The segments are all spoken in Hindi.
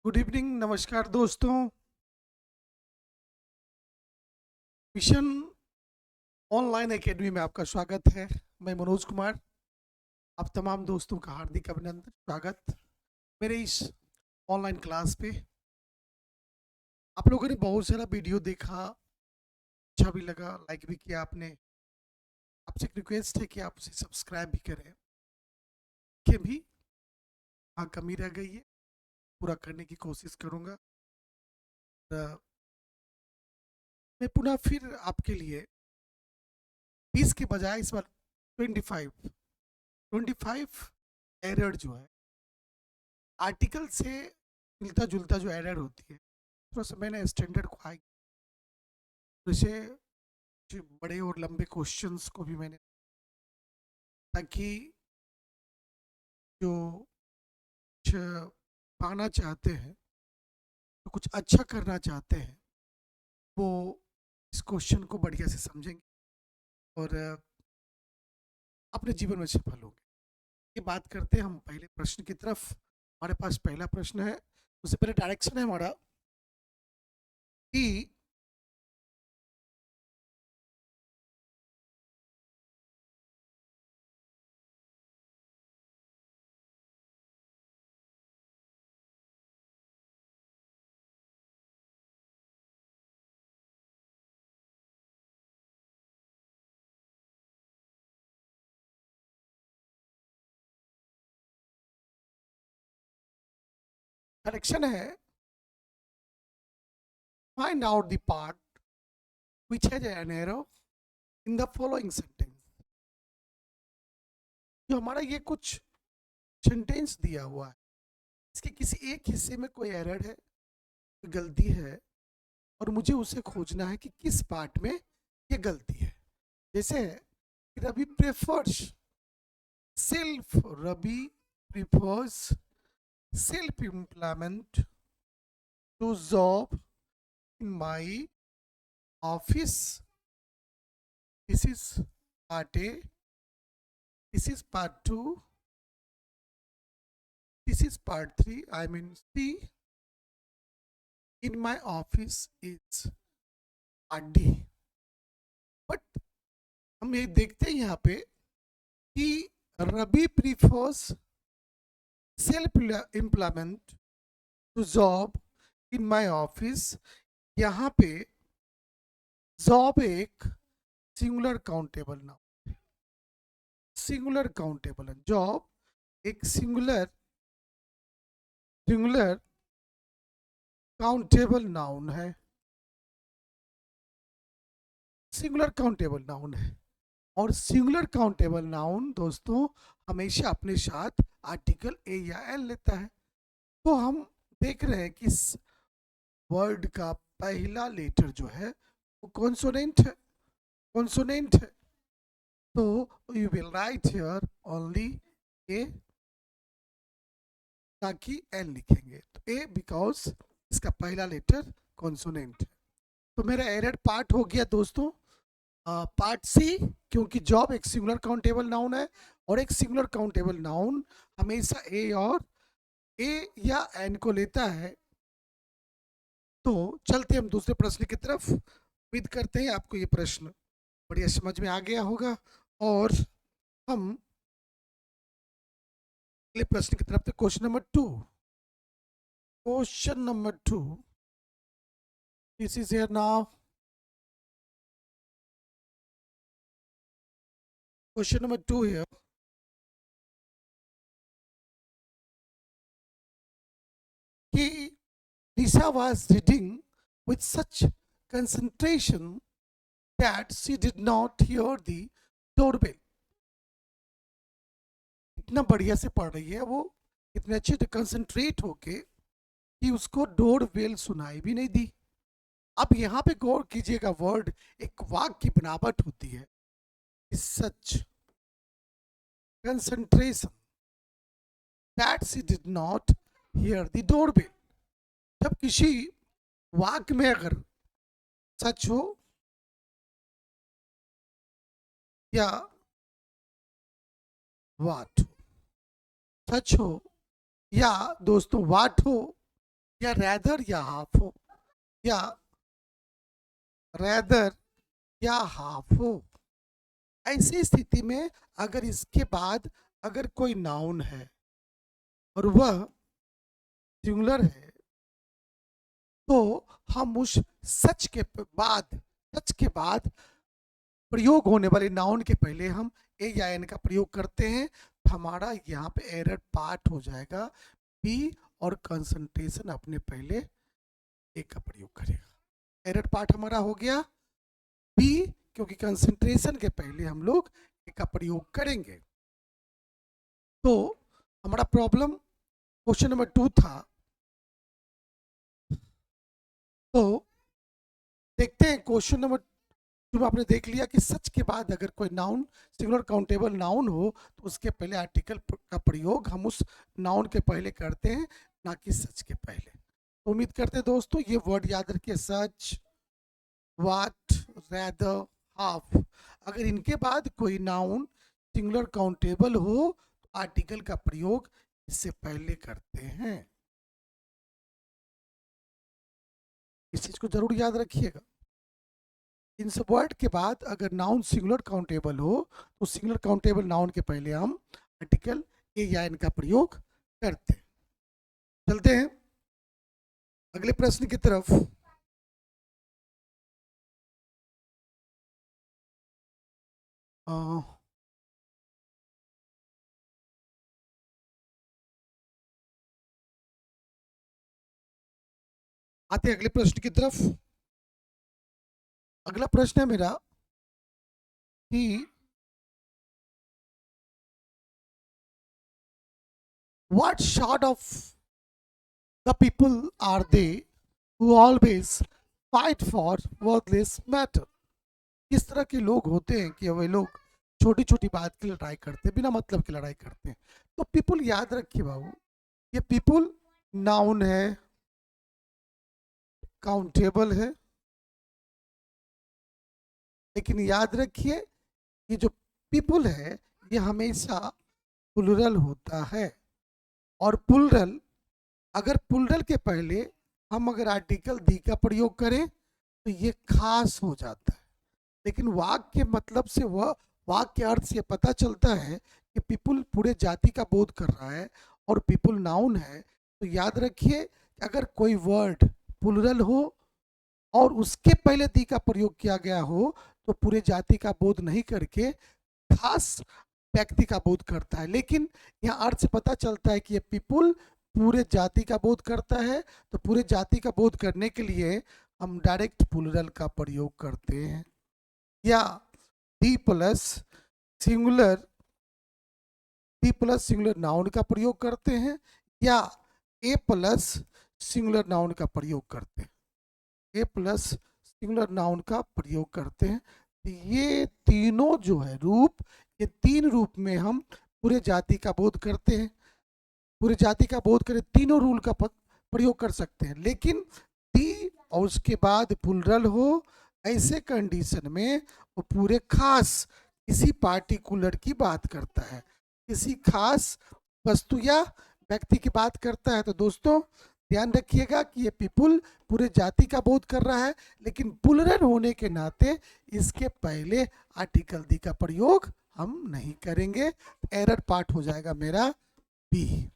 गुड इवनिंग, नमस्कार दोस्तों। मिशन ऑनलाइन एकेडमी में आपका स्वागत है। मैं मनोज कुमार, आप तमाम दोस्तों का हार्दिक अभिनंदन, स्वागत मेरे इस ऑनलाइन क्लास पे। आप लोगों ने बहुत सारा वीडियो देखा, अच्छा भी लगा, लाइक भी किया आपने। आपसे एक रिक्वेस्ट है कि आप उसे सब्सक्राइब भी करें। कि भी हाँ, कमी रह गई है, पूरा करने की कोशिश करूँगा। मैं पुनः फिर आपके लिए 20 के बजाय इस बार 25 एरर जो है आर्टिकल से मिलता जुलता जो एरर होती है, थोड़ा सा मैंने स्टैंडर्ड को हाई, जैसे जो बड़े और लंबे क्वेश्चंस को भी मैंने, ताकि जो कुछ पाना चाहते हैं, तो कुछ अच्छा करना चाहते हैं, वो इस क्वेश्चन को बढ़िया से समझेंगे और अपने जीवन में सफल होंगे। ये बात करते हैं हम पहले प्रश्न की तरफ। हमारे पास पहला प्रश्न है, उससे पहले डायरेक्शन है हमारा कि डायरेक्शन है, find out the part which has an error in the following sentence। जो हमारा ये कुछ सेंटेंस दिया हुआ है, इसके किसी एक हिस्से में कोई एरर है, कोई गलती है, और मुझे उसे खोजना है कि किस पार्ट में ये गलती है। जैसे Ravi prefers self Ravi prefers self employment to job in my office. This is part A, this is part two, this is part three, I mean C. In my office is part D. But हम ये देखते हैं यहाँ पे कि Ravi prefers self employment to job in my office. यहाँ पे जॉब एक singular countable noun, singular countable है। जॉब एक सिंगुलर सिंगुलर काउंटेबल नाउन है, सिंगुलर काउंटेबल नाउन है। और सिंगुलर काउंटेबल नाउन दोस्तों हमेशा अपने साथ आर्टिकल ए या एल लेता है। तो हम देख रहे हैं कि इस वर्ड का पहला लेटर जो है वो कॉन्सोनेंट है, कॉन्सोनेंट है। तो you will write here only A, ताकि एल लिखेंगे तो ए, बिकॉज इसका पहला लेटर कॉन्सोनेंट है। तो मेरा एरर पार्ट हो गया दोस्तों, पार्ट सी, क्योंकि जॉब एक सिंगुलर काउंटेबल नाउन है और एक सिंगुलर काउंटेबल नाउन हमेशा ए और ए या एन को लेता है। तो चलते हम दूसरे प्रश्न की तरफ। उम्मीद करते हैं आपको ये प्रश्न बढ़िया समझ में आ गया होगा और हम अगले प्रश्न की तरफ। Question number two, question number two, this is here now. Question number two here, कि Lisa was reading with such concentration that she did not hear the doorbell। इतना बढ़िया से पढ़ रही है वो, इतने अच्छे से कंसंट्रेट होके कि उसको डोर बेल सुनाई भी नहीं दी। अब यहाँ पे गौर कीजिएगा, वर्ड एक वाक्य की बनावट होती है, such concentration that she did not hear the door bell. जब किसी वाक्य में अगर सच हो या वाट हो, सच हो या दोस्तों वाट हो, या रैदर या हाफ हो, या रैदर या हाफ हो। ऐसी स्थिति में अगर इसके बाद अगर कोई नाउन है और वह सिंगुलर है, तो हम उस सच के बाद प्रयोग होने वाले नाउन के पहले हम ए या एन का प्रयोग करते हैं। तो हमारा यहाँ पे एरर पार्ट हो जाएगा बी, और कंसंट्रेशन अपने पहले ए का प्रयोग करेगा। एरर पार्ट हमारा हो गया बी, क्योंकि कंसंट्रेशन के पहले हम लोग ए का प्रयोग करेंगे। तो हमारा प्रॉब्लम क्वेश्चन नंबर 2 था। तो देखते हैं क्वेश्चन नंबर 2 में आपने देख लिया कि सच के बाद अगर कोई नाउन सिंगुलर काउंटेबल नाउन हो तो उसके पहले आर्टिकल का प्रयोग हम उस नाउन के पहले करते हैं, ना कि सच के पहले। तो उम्मीद करते हैं दोस्तों ये वर्ड याद रखिए, सच, व्हाट, रैदर, हाफ। अगर इनके बाद कोई नाउन सिंगुलर काउंटेबल हो तो आर्टिकल का प्रयोग इससे पहले करते हैं। इस चीज को जरूर याद रखिएगा। इन सब वर्ड के बाद अगर नाउन सिंगुलर काउंटेबल हो तो सिंगुलर काउंटेबल नाउन के पहले हम आर्टिकल ए या एन का प्रयोग करते हैं। चलते हैं अगले प्रश्न की तरफ। आते हैं अगले प्रश्न की तरफ। अगला प्रश्न है मेरा कि what sort of the people are they who always fight for worthless matter? किस तरह के लोग होते हैं कि वे लोग छोटी छोटी बात की लड़ाई करते हैं, बिना मतलब की लड़ाई करते हैं। तो पीपुल याद रखिए बाबू, ये पीपुल नाउन है, काउंटेबल है, लेकिन याद रखिए ये जो पीपुल है ये हमेशा प्लुरल होता है। और प्लुरल, अगर प्लुरल के पहले हम अगर आर्टिकल दी का प्रयोग करें तो ये खास हो जाता है। लेकिन वाक्य के मतलब से, वह वाक्य अर्थ से पता चलता है कि पीपुल पूरे जाति का बोध कर रहा है और पीपुल नाउन है। तो याद रखिए अगर कोई वर्ड प्लुरल हो और उसके पहले दी का प्रयोग किया गया हो तो पूरे जाति का बोध नहीं करके खास व्यक्ति का बोध करता है। लेकिन यहाँ अर्थ से पता चलता है कि ये पीपुल पूरे जाति का बोध करता है, तो पूरे जाति का बोध करने के लिए हम डायरेक्ट प्लुरल का प्रयोग करते हैं, या दी प्लस सिंगुलर नाउन का प्रयोग करते हैं, या ए प्लस सिंगुलर नाउन का प्रयोग करते हैं। ए प्लस सिंगुलर नाउन का प्रयोग करते हैं। ये तीनों जो है रूप, ये तीन रूप में हम पूरे जाति का बोध करते हैं। पूरे जाति का बोध करें तीनों रूल का प्रयोग कर सकते हैं। लेकिन दी और उसके बाद प्लुरल हो, ऐसे कंडीशन में वो पूरे खास किसी पार्टिकुलर की बात करता है, किसी खास वस्तु या व्यक्ति की बात करता है। तो दोस्तों ध्यान रखिएगा कि ये पीपुल पूरे जाति का बोध कर रहा है, लेकिन प्लुरल होने के नाते इसके पहले आर्टिकल दी का प्रयोग हम नहीं करेंगे। एरर पार्ट हो जाएगा मेरा बी।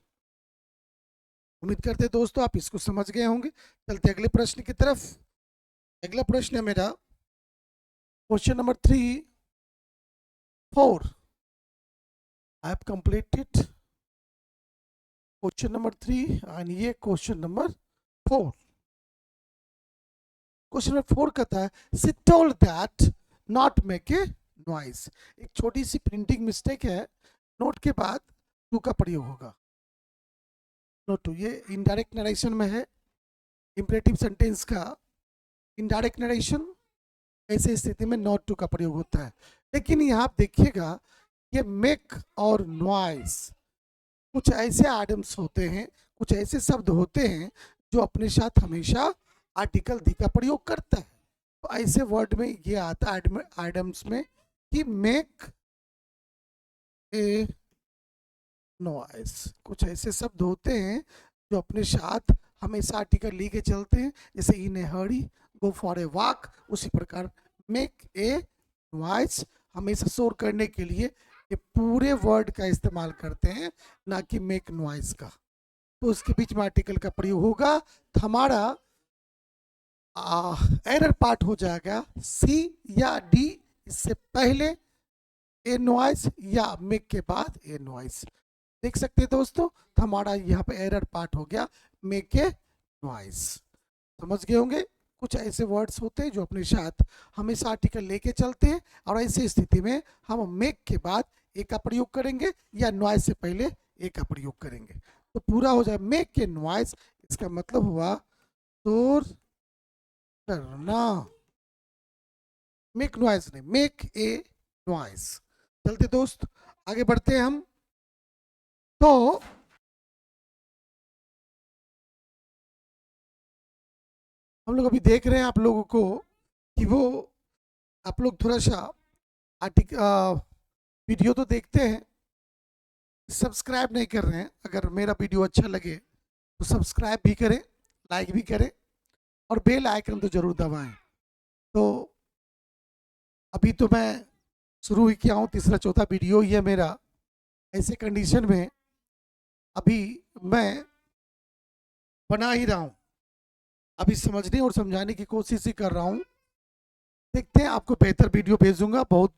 उम्मीद करते हैं दोस्तों आप इसको समझ गए होंगे। चलते अगले प्रश्न की तरफ। अगला प्रश्न है मेरा question number 3, 4। I have completed question number 3 and ये क्वेश्चन नंबर 4। क्वेश्चन नंबर 4 कहता है she told that not make a noise. एक छोटी सी प्रिंटिंग मिस्टेक है, नोट के बाद टू का प्रयोग होगा। नोट टू, ये इनडायरेक्ट नरेशन में है। इंपरेटिव सेंटेंस का इनडायरेक्ट नरेशन, ऐसे स्थिति में नॉट टू का प्रयोग होता है। लेकिन यहाँ आप देखिएगा ये मेक और नॉइज कुछ ऐसे आइटम्स होते हैं, कुछ ऐसे शब्द होते हैं जो अपने साथ हमेशा आर्टिकल दी का प्रयोग करता है। तो ऐसे वर्ड में ये आता है आइटम्स में कि मेक ए नॉइज। कुछ ऐसे शब्द होते हैं जो अपने साथ हमेशा आर्टिकल लेके चलते हैं, जैसे इन ए हरी, गो फॉर ए वॉक, उसी प्रकार मेक ए नॉइज हमेशा शोर करने के लिए ये पूरे वर्ड का इस्तेमाल करते हैं, ना कि मेक नॉइज का। तो उसके बीच में आर्टिकल का प्रयोग होगा, तो हमारा एरर पार्ट हो जाएगा सी या डी, इससे पहले ए नॉइज या मेक के बाद ए नॉइज। देख सकते हैं दोस्तों, तो हमारा यहाँ पे एरर पार्ट हो गया मेक ए नॉइज। समझ गए होंगे, कुछ ऐसे वर्ड्स होते हैं जो अपने साथ हमेशा आर्टिकल लेके चलते हैं, और ऐसी स्थिति में हम मेक के बाद ए का प्रयोग करेंगे या नॉइज से पहले ए का प्रयोग करेंगे, तो पूरा हो जाए मेक ए नॉइज। इसका मतलब हुआ शोर करना, मेक नॉइज नहीं, मेक ए नॉइज। चलते दोस्त आगे बढ़ते हैं तो हम लोग अभी देख रहे हैं आप लोगों को कि वो आप लोग थोड़ा सा वीडियो तो देखते हैं, सब्सक्राइब नहीं कर रहे हैं। अगर मेरा वीडियो अच्छा लगे तो सब्सक्राइब भी करें, लाइक भी करें, और बेल आइकन तो जरूर दबाएं। तो अभी तो मैं शुरू ही किया हूँ, तीसरा चौथा वीडियो ही है मेरा। ऐसे कंडीशन में अभी मैं बना ही रहा हूँ, अभी समझने और समझाने की कोशिश ही कर रहा हूँ। देखते हैं, आपको बेहतर वीडियो भेजूंगा, बहुत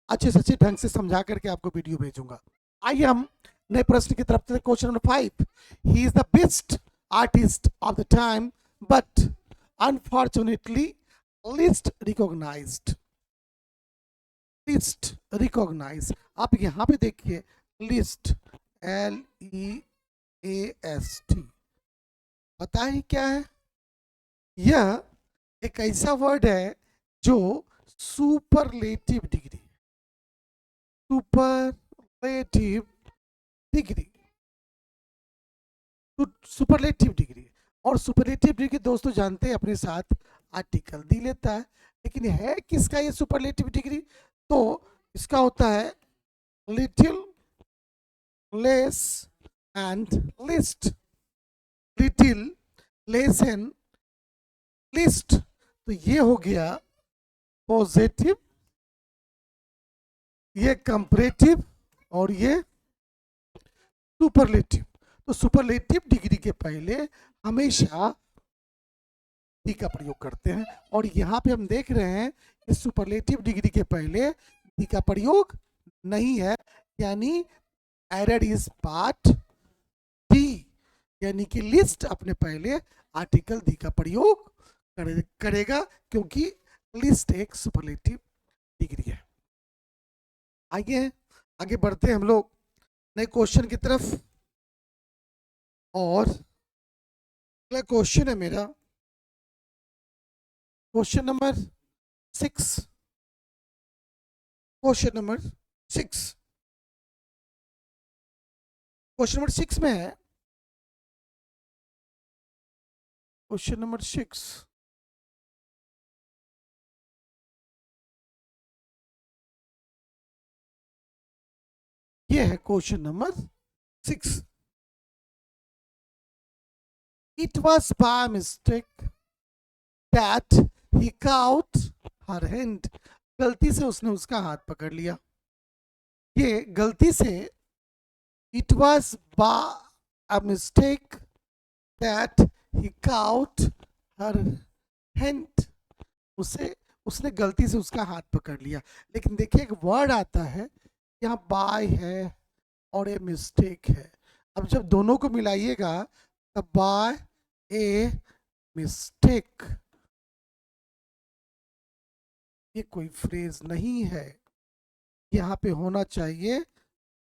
अच्छे से अच्छे ढंग से समझा करके आपको वीडियो भेजूंगा। आइए हम नए प्रश्न की तरफ से। Question number 5, he is the best artist of the time but unfortunately least recognised. Least recognise, आप यहाँ पे देखिए लिस्ट, LEAST, पता है क्या है? यह एक ऐसा वर्ड है जो superlative degree, superlative degree, superlative degree. और सुपरलेटिव डिग्री दोस्तों जानते हैं अपने साथ आर्टिकल दी लेता है, लेकिन है किसका ये सुपरलेटिव डिग्री? तो इसका होता है little, less and list, little, less and list. तो ये हो गया पॉजिटिव, ये कंपैरेटिव, और ये सुपरलेटिव। तो सुपरलेटिव डिग्री के पहले हमेशा डी का प्रयोग करते हैं, और यहाँ पे हम देख रहे हैं कि सुपरलेटिव डिग्री के पहले डी का प्रयोग नहीं है, यानी एरर इज पार्ट डी, यानी कि लिस्ट अपने पहले आर्टिकल डी का प्रयोग करेगा, क्योंकि लिस्ट एक सुपरलेटिव डिग्री है। आइए आगे बढ़ते हैं हम लोग नए क्वेश्चन की तरफ, और अगला क्वेश्चन है मेरा question number 6। Question number 6, question number 6 में है, क्वेश्चन नंबर 6, ये है question number 6। It was by mistake that he caught her hand. गलती से उसने उसका हाथ पकड़ लिया। ये गलती से, it was by a mistake that he caught her hand. उसने गलती से उसका हाथ पकड़ लिया। लेकिन देखिए एक वर्ड आता है यहाँ, बाय है और ये मिस्टेक है। अब जब दोनों को मिलाइएगा तब बाय ए मिस्टेक, ये कोई फ्रेज नहीं है, यहाँ पे होना चाहिए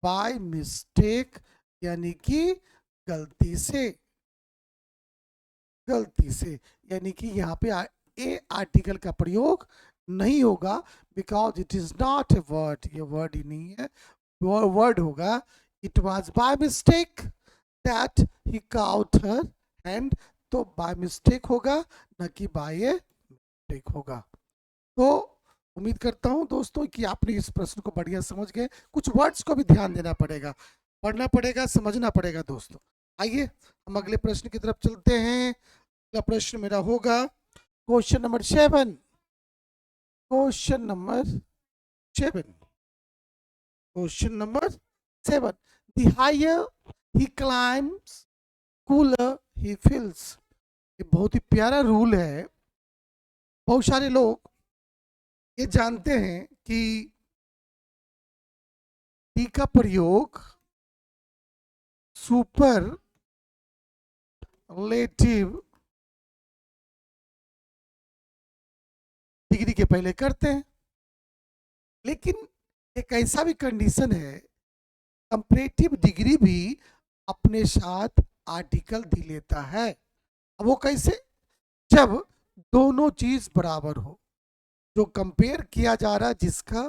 बाय मिस्टेक, यानी कि गलती से, गलती से, यानी कि यहाँ पे ए आर्टिकल का प्रयोग नहीं होगा, because it is not a word, ये वर्ड ही नहीं है। वर्ड होगा it was by mistake that he cout her hand, तो बाय मिस्टेक होगा, न कि बाय मिस्टेक होगा। तो उम्मीद करता हूं दोस्तों कि आपने इस प्रश्न को बढ़िया समझ गए। कुछ वर्ड्स को भी ध्यान देना पड़ेगा, पढ़ना पड़ेगा, समझना पड़ेगा दोस्तों। आइए हम अगले प्रश्न की तरफ चलते हैं। अगला प्रश्न मेरा होगा question number 7। Question number 7। Question number 7। The higher he climbs, cooler he feels। ये बहुत ही प्यारा रूल है। बहुत सारे लोग ये जानते हैं कि टी का प्रयोग सुपरलेटिव डिग्री के पहले करते हैं, लेकिन एक ऐसा भी कंडीशन है, कंपैरेटिव डिग्री भी अपने साथ आर्टिकल दी लेता है। अब वो कैसे? जब दोनों चीज बराबर हो, जो कंपेयर किया जा रहा है जिसका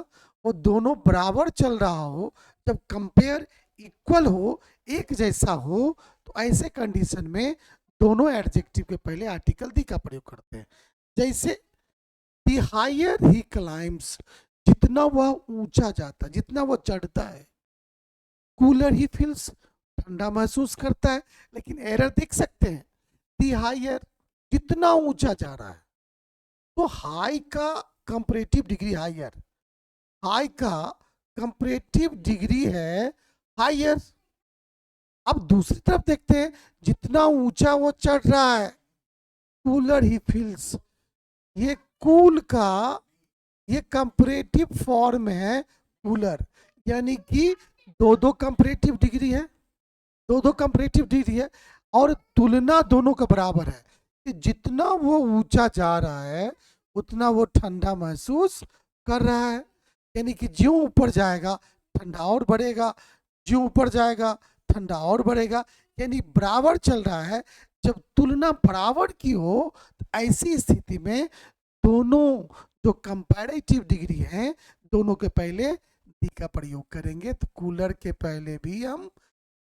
वो दोनों बराबर चल रहा हो, जब कंपेयर इक्वल हो, एक जैसा हो, तो ऐसे कंडीशन में दोनों एडजेक्टिव के पहले आर्टिकल दी का प्रयोग करते हैं। जैसे दी हायर ही क्लाइम्स, जितना वह ऊंचा जाता, जितना वह चढ़ता है, कूलर ही फील्स, ठंडा महसूस करता है। लेकिन एरर देख सकते हैं, दी हायर, जितना ऊंचा जा रहा है, तो हाई का कंपैरेटिव डिग्री हायर, हाई का कंपैरेटिव डिग्री है हायर। अब दूसरी तरफ देखते हैं, जितना ऊंचा वो चढ़ रहा है, कूलर ही फील्स, ये कूल का ये कंपैरेटिव फॉर्म है कूलर, यानी कि दो दो कंपैरेटिव डिग्री है, दो दो कंपैरेटिव डिग्री है, और तुलना दोनों का बराबर है कि जितना वो ऊंचा जा रहा है उतना वो ठंडा महसूस कर रहा है। यानी कि ज्यों ऊपर जाएगा ठंडा और बढ़ेगा, ज्यों ऊपर जाएगा ठंडा और बढ़ेगा, यानी बराबर चल रहा है। जब तुलना बराबर की हो तो ऐसी स्थिति में दोनों जो कंपैरेटिव डिग्री हैं, दोनों के पहले दी का प्रयोग करेंगे। तो कूलर के पहले भी हम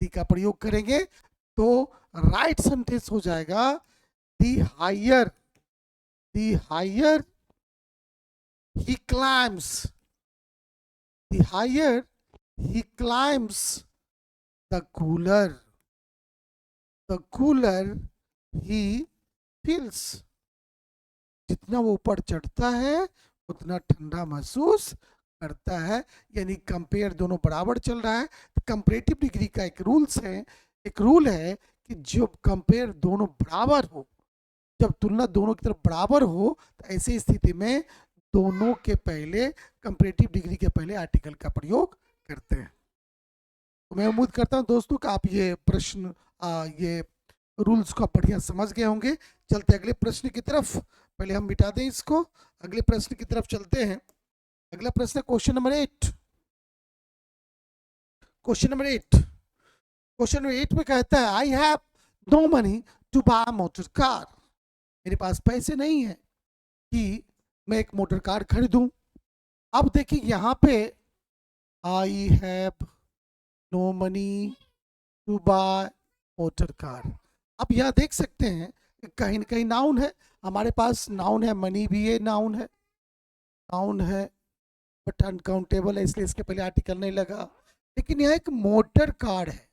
दी का प्रयोग करेंगे, तो राइट सेंटेंस हो जाएगा the higher, the higher he climbs, the higher he climbs, the cooler he feels। जितना वो ऊपर चढ़ता है उतना ठंडा महसूस करता है। यानी कंपेयर दोनों बराबर चल रहा है। तो कंपैरेटिव डिग्री का एक रूल्स है, एक रूल है कि जब कंपेयर दोनों बराबर हो, जब तुलना दोनों की तरफ बराबर हो, तो ऐसी स्थिति में दोनों के पहले कंपैरेटिव डिग्री के पहले आर्टिकल का प्रयोग करते हैं। तो मैं उम्मीद करता हूं दोस्तों कि आप ये प्रश्न ये रूल्स को बढ़िया समझ गए होंगे। चलते अगले प्रश्न की तरफ, पहले हम मिटा दें इसको, अगले प्रश्न की तरफ चलते हैं। अगला प्रश्न है question number 8। Question number 8, question number 8 में कहता है I have no money to buy motor car. मेरे पास पैसे नहीं है कि मैं एक मोटर कार खरीदूं। अब देखिए यहाँ पे I have no money to buy motor car. अब यहाँ देख सकते हैं कहीं ना कहीं नाउन है, हमारे पास नाउन है, मनी भी है, नाउन है, नाउन है, बट अनकाउंटेबल है इसलिए इसके पहले आर्टिकल नहीं लगा। लेकिन यह एक मोटर कार है,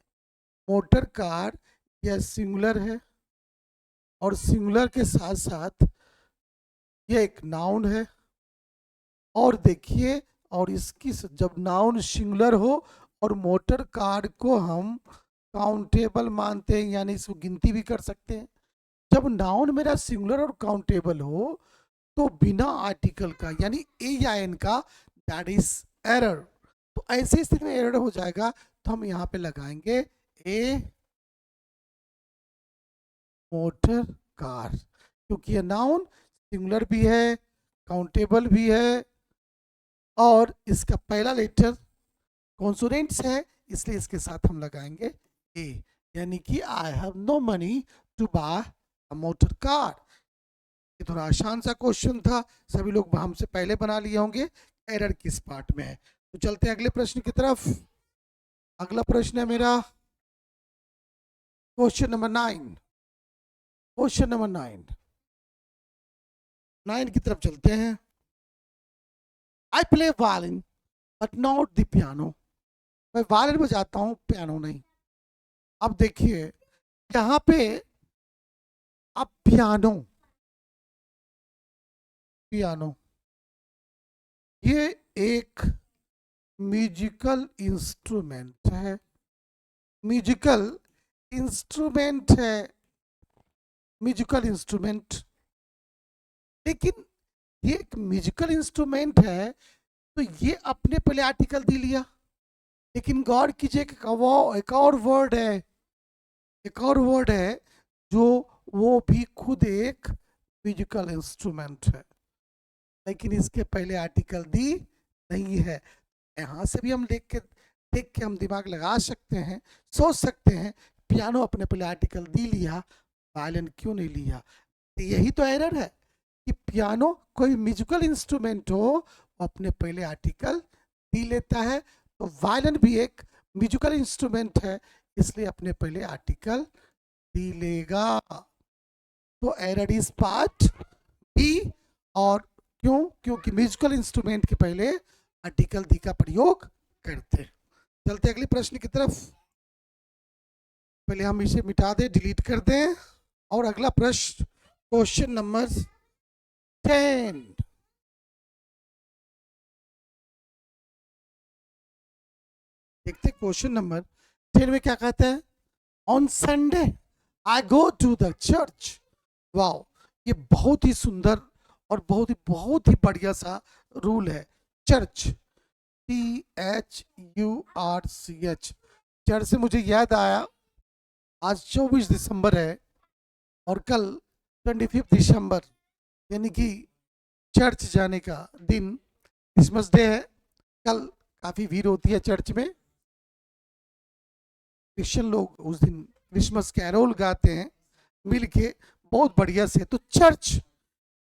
मोटर कार यह सिंगुलर है, और सिंगुलर के साथ साथ यह एक नाउन है। और देखिए, और इसकी जब नाउन सिंगुलर हो और मोटर कार को हम काउंटेबल मानते हैं, यानी इसको गिनती भी कर सकते हैं। जब नाउन मेरा सिंगुलर और काउंटेबल हो तो बिना आर्टिकल का यानी ए या एन का, दैट इज एरर। तो ऐसी स्थिति में एरर हो जाएगा, तो हम यहाँ पे लगाएंगे ए मोटर कार, क्योंकि ये नाउन सिंगुलर भी है, काउंटेबल भी है, और इसका पहला लेटर कॉन्सोनेंट्स है, इसलिए इसके साथ हम लगाएंगे ए, यानी कि I have no money to buy a motor car. ये थोड़ा आसान सा क्वेश्चन था, सभी लोग हमसे पहले बना लिए होंगे एरर किस पार्ट में है। तो चलते हैं अगले प्रश्न की तरफ। अगला प्रश्न है मेरा क्वेश्चन नंबर 9। क्वेश्चन नंबर 9 की तरफ चलते हैं। I play violin but not the piano. मैं वायलिन बजाता हूँ, पियानो नहीं। अब देखिए यहाँ पे अब पियानो, पियानो ये एक म्यूजिकल इंस्ट्रूमेंट है, म्यूजिकल इंस्ट्रूमेंट है, म्यूजिकल इंस्ट्रूमेंट। लेकिन ये एक म्यूजिकल इंस्ट्रूमेंट है, तो ये अपने पहले आर्टिकल दे लिया। लेकिन गौर कीजिए कि एक और वर्ड है, एक और वर्ड है जो वो भी खुद एक म्यूजिकल इंस्ट्रूमेंट है, लेकिन इसके पहले आर्टिकल दी नहीं है। यहाँ से भी हम देख के हम दिमाग लगा सकते हैं, सोच सकते हैं, पियानो अपने पहले आर्टिकल दी लिया, वायलिन क्यों नहीं लिया। तो यही तो एरर है कि पियानो कोई म्यूजिकल इंस्ट्रूमेंट हो, अपने पहले आर्टिकल दी लेता है, तो वायलिन भी एक म्यूजिकल इंस्ट्रूमेंट है, इसलिए अपने पहले आर्टिकल दी लेगा। तो एरर इज पार्ट बी। और क्यों? क्योंकि म्यूजिकल इंस्ट्रूमेंट के पहले आर्टिकल दी का प्रयोग करते। चलते अगले प्रश्न की तरफ। पहले हम इसे मिटा दें, डिलीट कर दें। और अगला प्रश्न क्वेश्चन नंबर 10। देखते क्वेश्चन नंबर 10 में क्या कहते हैं। On Sunday I go to the church. Wow, ये बहुत ही सुंदर और बहुत ही बढ़िया सा रूल है। चर्च, THURCH, चर्च से मुझे याद आया आज 24 दिसंबर है और कल 25 दिसंबर यानी कि चर्च जाने का दिन, क्रिसमस डे है। कल काफ़ी भीड़ होती है चर्च में, क्रिश्चियन लोग उस दिन क्रिसमस कैरोल गाते हैं मिलके, बहुत बढ़िया से। तो चर्च,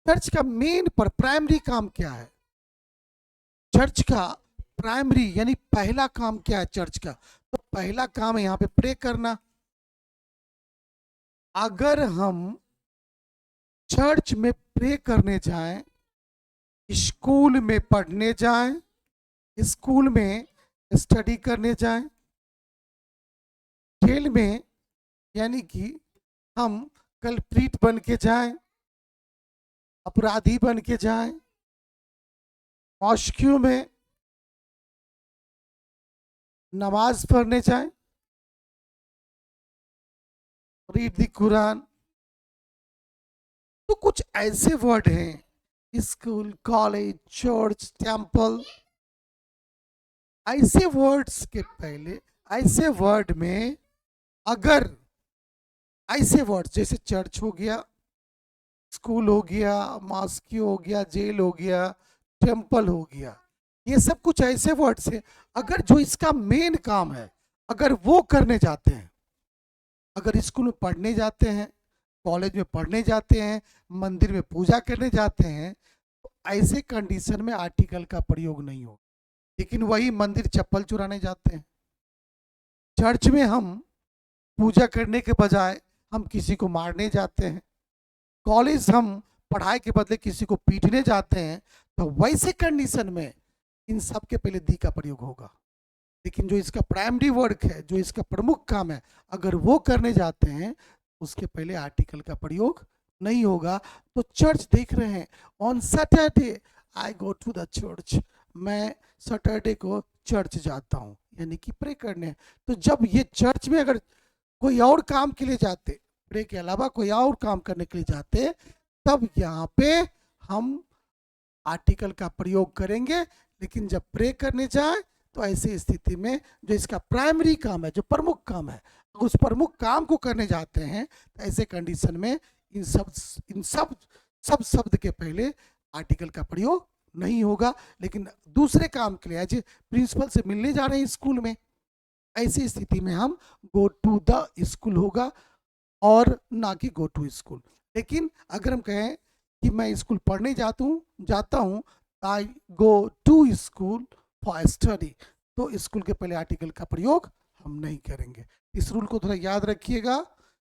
चर्च का मेन पर प्राइमरी काम क्या है? चर्च का प्राइमरी यानी पहला काम क्या है चर्च का? तो पहला काम है यहाँ पे प्रे करना। अगर हम चर्च में प्रे करने जाएं, स्कूल में पढ़ने जाएं, स्कूल में स्टडी करने जाएं, जेल में यानी कि हम कल्प्रीट बन के जाएं, अपराधी बन के जाएं, मॉस्क्यू में नमाज पढ़ने जाएं, रीड द कुरान, तो कुछ ऐसे वर्ड हैं, स्कूल, कॉलेज, चर्च, टेम्पल, ऐसे वर्ड्स के पहले, ऐसे वर्ड में अगर ऐसे वर्ड्स जैसे चर्च हो गया, स्कूल हो गया, मॉस्क्यू हो गया, जेल हो गया, टेम्पल हो गया, ये सब कुछ ऐसे वर्ड्स हैं अगर जो इसका मेन काम है, अगर वो करने जाते हैं, अगर स्कूल में पढ़ने जाते हैं, कॉलेज में पढ़ने जाते हैं, मंदिर में पूजा करने जाते हैं, तो ऐसे कंडीशन में आर्टिकल का प्रयोग नहीं हो। लेकिन वही मंदिर चप्पल चुराने जाते हैं, चर्च में हम पूजा करने के बजाय हम किसी को मारने जाते हैं, कॉलेज हम पढ़ाई के बदले किसी को पीटने जाते हैं, तो वैसे कंडीशन में इन सब के पहले दी का प्रयोग होगा। लेकिन जो इसका प्राइमरी वर्क है, जो इसका प्रमुख काम है, अगर वो करने जाते हैं उसके पहले आर्टिकल का प्रयोग नहीं होगा। तो चर्च देख रहे हैं, on Saturday I go to the church, मैं सैटरडे को चर्च जाता हूँ यानी कि प्रे करने। तो जब ये चर्च में अगर कोई और काम के लिए जाते, प्रे के अलावा कोई और काम करने के लिए जाते, तब यहाँ पे हम आर्टिकल का प्रयोग करेंगे। लेकिन जब प्रे करने जाए तो ऐसी स्थिति में जो इसका प्राइमरी काम है, जो प्रमुख काम है, उस प्रमुख काम को करने जाते हैं, तो ऐसे कंडीशन में इन सब शब्द के पहले आर्टिकल का प्रयोग नहीं होगा। लेकिन दूसरे काम के लिए, एज प्रिंसिपल से मिलने जा रहे हैं स्कूल में, ऐसी स्थिति में हम गो टू द स्कूल होगा और ना कि गो टू स्कूल। लेकिन अगर हम कहें कि मैं स्कूल पढ़ने जाता हूँ, I go to school for study, तो स्कूल के पहले आर्टिकल का प्रयोग हम नहीं करेंगे। इस रूल को थोड़ा याद रखिएगा,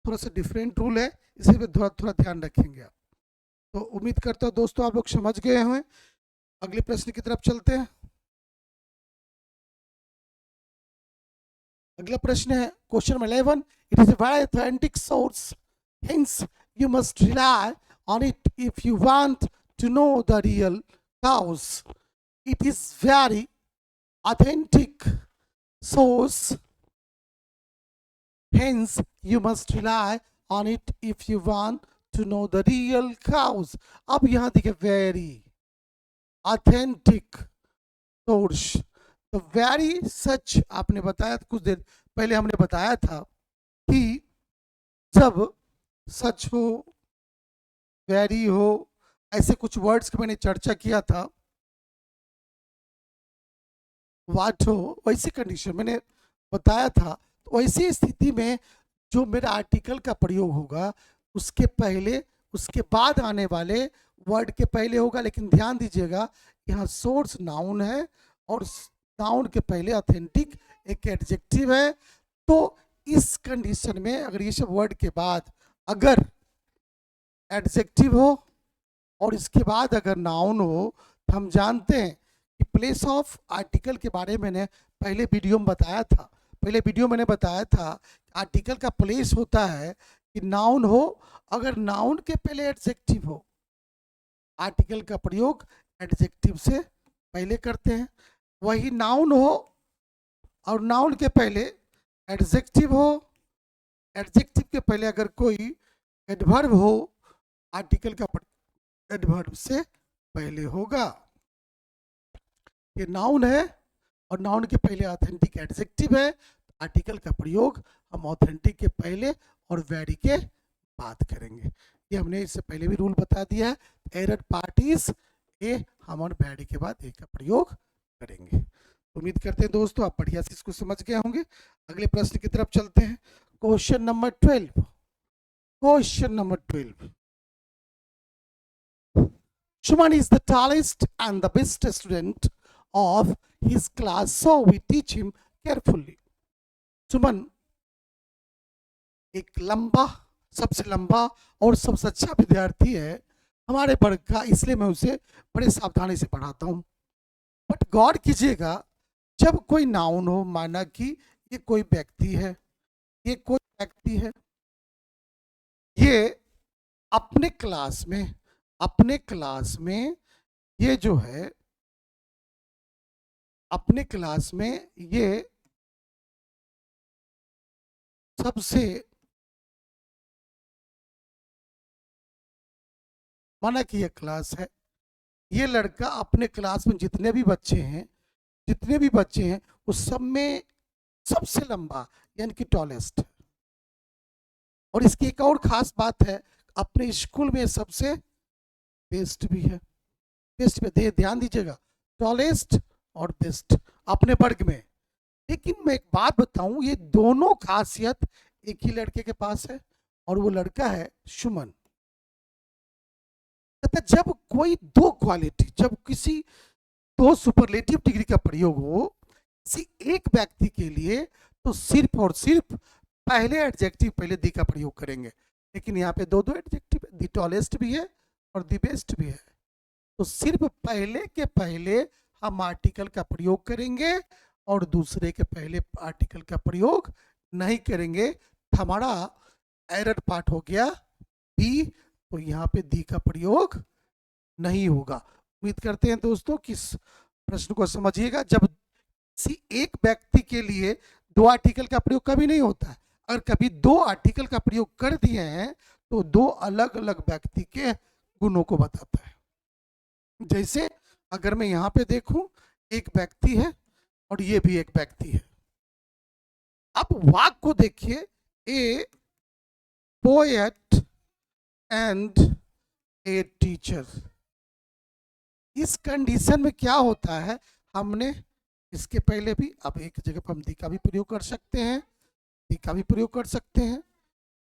थोड़ा सा डिफरेंट रूल है, इसी पे थोड़ा ध्यान रखेंगे आप। तो उम्मीद करता हूँ दोस्तों आप लोग समझ गए हैं। अगले प्रश्न की तरफ चलते हैं। अगला प्रश्न है question number 11, it is a very authentic source, hence you must rely on it if you want to know the real cause. It is very authentic source, hence you must rely on it if you want to know the real cause. अब यहाँ देखिए very authentic source, तो very सच आपने बताया कुछ देर पहले हमने बताया था कि जब सच हो, वेरी हो, ऐसे कुछ वर्ड्स की मैंने चर्चा किया था, वाट हो, वैसी कंडीशन मैंने बताया था। तो वैसी स्थिति में जो मेरा आर्टिकल का प्रयोग होगा उसके पहले उसके बाद आने वाले वर्ड के पहले होगा, लेकिन ध्यान दीजिएगा यहाँ सोर्स नाउन है और नाउन के पहले ऑथेंटिक एक एडजेक्टिव है। तो इस कंडीशन में अगर ये सब वर्ड के बाद अगर एडजेक्टिव हो और इसके बाद अगर नाउन हो, तो हम जानते हैं कि प्लेस ऑफ आर्टिकल के बारे में मैंने पहले वीडियो में बताया था। पहले वीडियो मैंने बताया था आर्टिकल का प्लेस होता है कि नाउन हो, अगर नाउन के पहले एडजेक्टिव हो, आर्टिकल का प्रयोग एडजेक्टिव से पहले करते हैं। वही नाउन हो और नाउन के पहले एडजेक्टिव हो, एडजेक्टिव के पहले अगर कोई एडवर्ब हो, आर्टिकल का एडवर्ब से पहले होगा। ये नाउन है और नाउन के पहले ऑथेंटिक एडजेक्टिव है, आर्टिकल का प्रयोग हम ऑथेंटिक के पहले और वेरी के बाद करेंगे। ये हमने इससे पहले भी रूल बता दिया है। एरर पार्टीज ए हम और वेरी के बाद ए का प्रयोग करेंगे। उम्मीद करते हैं दोस्तों आप बढ़िया से इसको समझ गए होंगे। अगले प्रश्न की तरफ चलते हैं। Question number 12। Question number 12, Shuman is the tallest and the best student of his class, so we teach him carefully. सुमन एक लंबा, सबसे लंबा और सबसे अच्छा विद्यार्थी है हमारे वर्ग का, इसलिए मैं उसे बड़े सावधानी से पढ़ाता हूँ। बट गौर कीजिएगा, जब कोई नाउन हो, माना कि ये कोई व्यक्ति है, ये कोई व्यक्ति है, ये अपने क्लास में ये जो है अपने क्लास में ये सबसे, माना कि ये क्लास है, ये लड़का अपने क्लास में जितने भी बच्चे हैं उस सब में सबसे लंबा यानी कि टॉलेस्ट। और इसकी एक और खास बात है, अपने स्कूल में सबसे बेस्ट भी है। बेस्ट पे ध्यान दीजिएगा, टॉलेस्ट और बेस्ट अपने वर्ग में। लेकिन मैं एक बात बताऊं, ये दोनों खासियत एक ही लड़के के पास है और वो लड़का है सुमन। जब कोई दो क्वालिटी, जब किसी दो सुपरलेटिव डिग्री का प्रयोग हो किसी एक व्यक्ति के लिए, तो सिर्फ और सिर्फ पहले एडजेक्टिव पहले दी का प्रयोग करेंगे। लेकिन यहाँ पे दो एडजेक्टिव, दी टॉलेस्ट भी है और दी बेस्ट भी है, तो सिर्फ पहले के पहले हम आर्टिकल का प्रयोग करेंगे और दूसरे के पहले आर्टिकल का प्रयोग नहीं करेंगे। हमारा एरर पार्ट हो गया बी, तो यहाँ पे दी का प्रयोग नहीं होगा। उम्मीद करते हैं दोस्तों कि इस प्रश्न को समझिएगा। जब किसी एक व्यक्ति के लिए दो आर्टिकल का प्रयोग कभी नहीं होता है, अगर कभी दो आर्टिकल का प्रयोग कर दिए हैं तो दो अलग अलग व्यक्ति के गुणों को बताता है। जैसे अगर मैं यहाँ पे देखूं, एक व्यक्ति है और ये भी एक व्यक्ति है। अब वाक्य को देखिए, ए पोएट एंड ए टीचर। इस कंडीशन में क्या होता है, हमने इसके पहले भी, अब एक जगह पर हम दी का भी प्रयोग कर सकते हैं, दी का भी प्रयोग कर सकते हैं।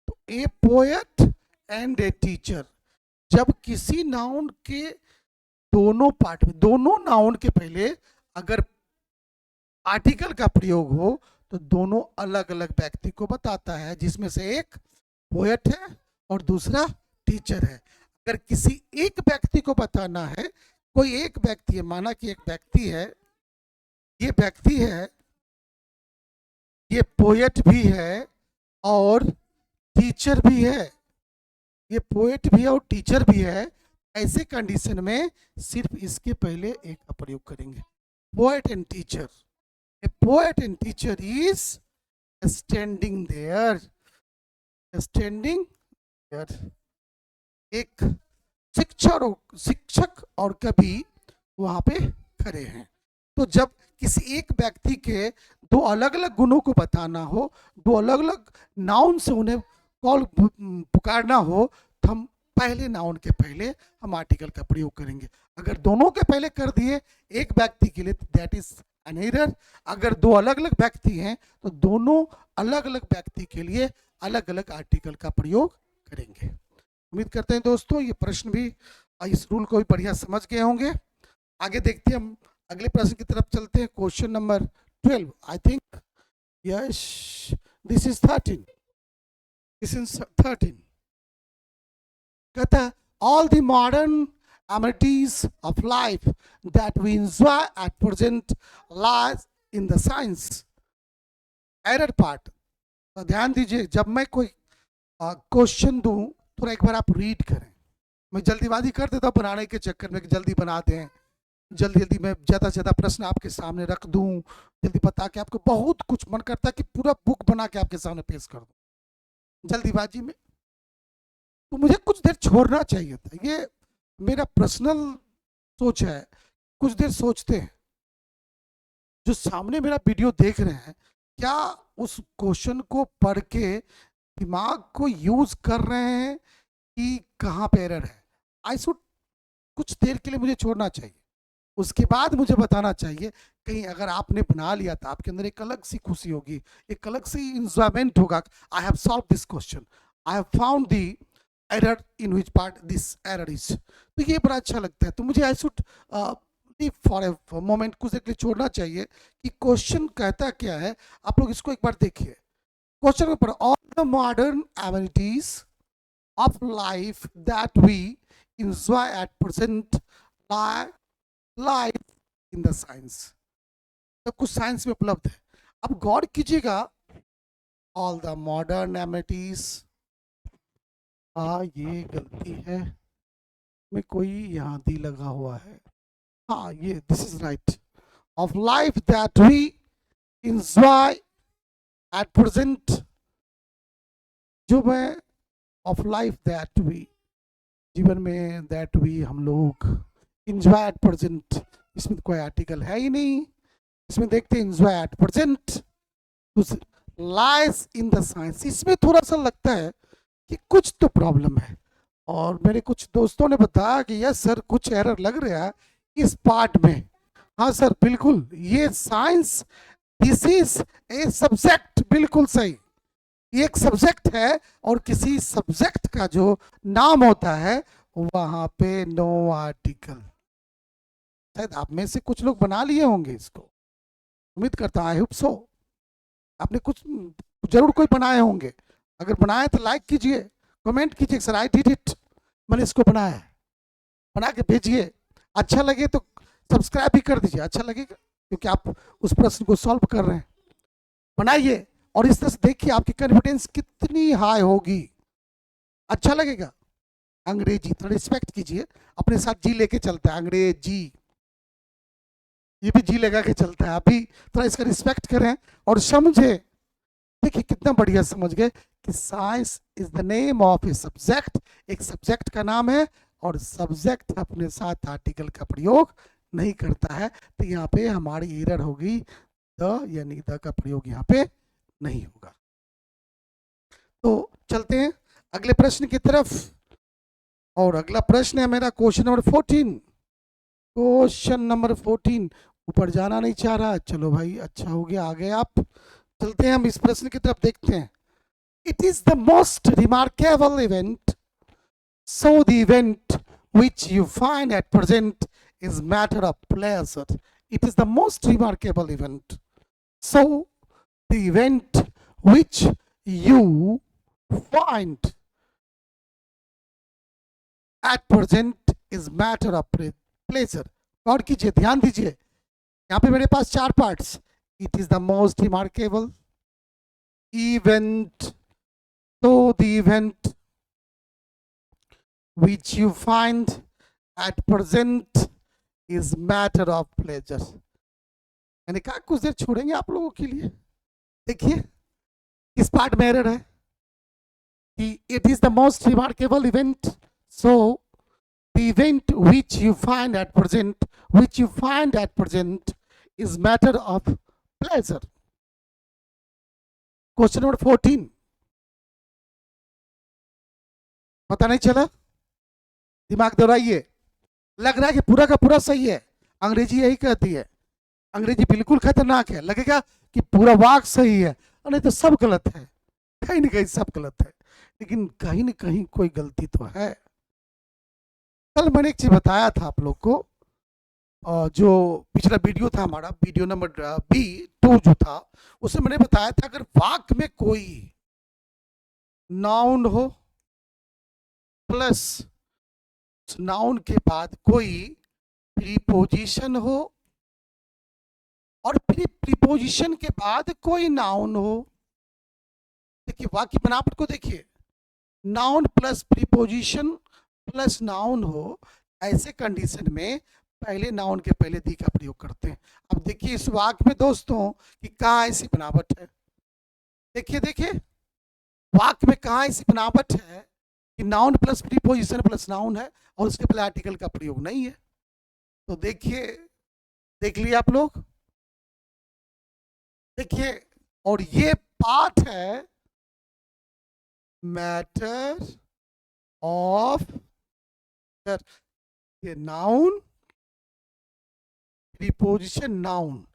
तो ए पोएट एंड ए टीचर, जब किसी नाउन के दोनों पार्ट में, दोनों नाउन के पहले अगर आर्टिकल का प्रयोग हो तो दोनों अलग अलग व्यक्ति को बताता है, जिसमें से एक पोएट है और दूसरा टीचर है। अगर किसी एक व्यक्ति को बताना है, कोई एक व्यक्ति है, माना कि एक व्यक्ति है, ये व्यक्ति है ये पोएट भी है और टीचर भी है, ये पोएट भी है और टीचर भी है। ऐसे कंडीशन में सिर्फ इसके पहले एक का प्रयोग करेंगे, poet and teacher. A poet and teacher is standing there, standing there. एक शिक्षक और कवि वहां पे खड़े हैं। तो जब किसी एक व्यक्ति के दो अलग अलग गुणों को बताना हो, दो अलग अलग नाउन से उन्हें कॉल पुकारना हो, तो हम पहले नाउन के पहले हम आर्टिकल का प्रयोग करेंगे। अगर दोनों के पहले कर दिए एक व्यक्ति के लिए, दैट इज एन एरर। अगर दो अलग अलग व्यक्ति हैं तो दोनों अलग अलग व्यक्ति के लिए अलग अलग आर्टिकल का प्रयोग करेंगे। उम्मीद करते हैं दोस्तों ये प्रश्न भी, इस रूल को भी बढ़िया समझ गए होंगे। आगे देखते हैं, हम अगले प्रश्न की तरफ चलते हैं। Question number 12, I think yes this is 13, this is 13। कहता है all the modern amenities of life that we enjoy at present lies in the science। Error part, तो ध्यान दीजिए, जब मैं कोई क्वेश्चन दूं थोड़ा एक बार आप रीड करें। मैं जल्दीबाजी कर देता हूँ बनाने के चक्कर में कि जल्दी बना दें, जल्दी जल्दी मैं ज़्यादा से ज़्यादा प्रश्न आपके सामने रख दूं, जल्दी बता के आपको बहुत कुछ मन करता है कि पूरा बुक बना के आपके सामने पेश कर दूं जल्दीबाजी में। तो मुझे कुछ देर छोड़ना चाहिए था, ये मेरा पर्सनल सोच है। कुछ देर सोचते हैं, जो सामने मेरा वीडियो देख रहे हैं, क्या उस क्वेश्चन को पढ़ के दिमाग को यूज कर रहे हैं कि कहाँ पे एरर है। आई शुड, कुछ देर के लिए मुझे छोड़ना चाहिए, उसके बाद मुझे बताना चाहिए। कहीं अगर आपने बना लिया तो आपके अंदर एक अलग सी खुशी होगी, एक अलग सी इंजॉयमेंट होगा। I have solve this question, I have found the error in which part this error is. तो ये बड़ा अच्छा लगता है। तो मुझे I should for a moment कुछ देर के लिए छोड़ना चाहिए कि क्वेश्चन कहता क्या है। आप लोग इसको एक बार देखिए। क्वेश्चन में पढ़ो, all the modern amenities of life that we enjoy at present life in the science. सब कुछ साइंस में उपलब्ध है। अब गौर कीजिएगा, ऑल द मॉडर्न एमिनिटीज, ये गलती है, में कोई यहाँ दी लगा हुआ है। हाँ ये this is right. Of life that we enjoy at present, जो मैं ऑफ लाइफ दैट वी, जीवन में दैट वी हम लोग इंजॉय एट प्रेजेंट, इसमें तो कोई आर्टिकल है ही नहीं। इसमें देखते हैं enjoy at present lies in the science. इसमें थोड़ा सा लगता है कि कुछ तो प्रॉब्लम है, और मेरे कुछ दोस्तों ने बताया कि यस सर कुछ एरर लग रहा है इस पार्ट में। हाँ सर बिल्कुल, ये science this is a subject, बिल्कुल सही। एक सब्जेक्ट है और किसी सब्जेक्ट का जो नाम होता है वहां पे नो आर्टिकल। शायद आप में से कुछ लोग बना लिए होंगे इसको, उम्मीद करता हूं, आई होप सो। आपने कुछ जरूर कोई बनाए होंगे। अगर बनाए तो लाइक कीजिए, कमेंट कीजिए सर आई डिड इट, मैंने इसको बनाया है, बना के भेजिए। अच्छा लगे तो सब्सक्राइब भी कर दीजिए, अच्छा लगेगा क्योंकि आप उस प्रश्न को सॉल्व कर रहे हैं। बनाइए और इस तरह से देखिए आपकी कॉन्फिडेंस कितनी हाई होगी, अच्छा लगेगा। अंग्रेजी थोड़ा रिस्पेक्ट कीजिए, अपने साथ जी लेके चलता है अंग्रेजी, ये भी जी लगा के चलता है। अभी थोड़ा इसका रिस्पेक्ट करें और समझे। देखिए कितना बढ़िया समझ गए कि science is the name of a subject, एक सब्जेक्ट का नाम है और सब्जेक्ट अपने साथ आर्टिकल का प्रयोग नहीं करता है। तो यहाँ पे हमारी एरर होगी, द यानी द का प्रयोग यहाँ पे नहीं होगा। तो चलते हैं अगले प्रश्न की तरफ, और अगला प्रश्न है मेरा क्वेश्चन नंबर 14। क्वेश्चन नंबर 14 ऊपर जाना नहीं चाह रहा, चलो भाई अच्छा हो गया, आ गए आप। चलते हैं हम इस प्रश्न की तरफ, देखते हैं। It is the most remarkable event, so the event which you find at present is matter of pleasure. It is the most remarkable event, so the event which you find at present is matter of pleasure। और कीजिए, ध्यान दीजिए, यहाँ पे मेरे पास चार parts. It is the most remarkable, event. So the event which you find at present is matter of pleasure. मैंने कहा कुछ देर छोड़ेंगे आप लोगों के लिए. देखिए किस पार्ट में एरर है कि it is the most remarkable event. So the event which you find at present is matter of pleasure. Question number 14. पता नहीं चला, दिमाग दौड़ाइए. लग रहा है कि पूरा का पूरा सही है. अंग्रेजी यही कहती है, अंग्रेजी बिल्कुल खतरनाक है. लगेगा कि पूरा वाक्य सही है, नहीं तो सब गलत है. कहीं ना कहीं सब गलत है, लेकिन कहीं ना कहीं कोई गलती तो है. कल मैंने एक चीज बताया था आप लोग को, जो पिछला वीडियो था हमारा, वीडियो नंबर B2 जो था, उसमें मैंने बताया था अगर वाक्य में कोई नाउन हो प्लस नाउन के बाद कोई प्रीपोजिशन हो और फिर प्रीपोजिशन के बाद कोई नाउन हो. देखिए वाक्य बनावट को देखिए, noun plus preposition plus noun हो, ऐसे कंडीशन में पहले नाउन के पहले दी का प्रयोग करते हैं. अब देखिए इस वाक्य में दोस्तों कि कहाँ ऐसी बनावट है. देखिए देखिए वाक्य में कहाँ ऐसी बनावट है कि noun plus preposition plus noun है और उसके पहले आर्टिकल का प्रयोग नहीं है. तो देखिए, देख लिया आप लोग. देखिए, और ये पार्ट है मैटर ऑफ ये नाउन प्रीपोजिशन नाउन.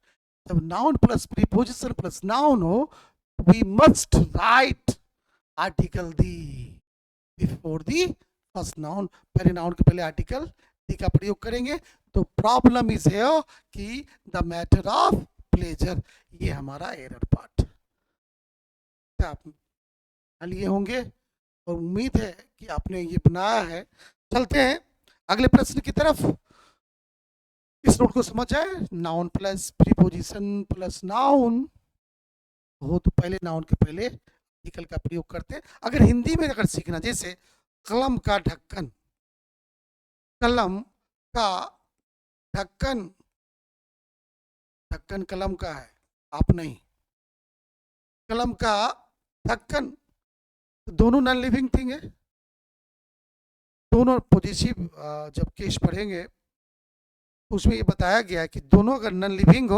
जब noun plus preposition plus noun हो, we must write article the before the first noun. पहले नाउन के पहले आर्टिकल दी का प्रयोग करेंगे. तो प्रॉब्लम इज है कि द मैटर ऑफ प्लेजर, ये हमारा एरर पार्ट आप लिए होंगे और उम्मीद है कि आपने ये बनाया है. चलते हैं अगले प्रश्न की तरफ. इस नोट को समझ आए, noun plus preposition plus noun हो तो पहले नाउन के पहले आर्टिकल का प्रयोग करते हैं. अगर हिंदी में अगर सीखना, जैसे कलम का ढक्कन, कलम का ढक्कन, ढक्कन कलम का है, आप नहीं. कलम का ढक्कन, दोनों नॉन लिविंग थिंग है. दोनों पॉजिटिव जब केस पढ़ेंगे उसमें ये बताया गया है कि दोनों अगर नॉन लिविंग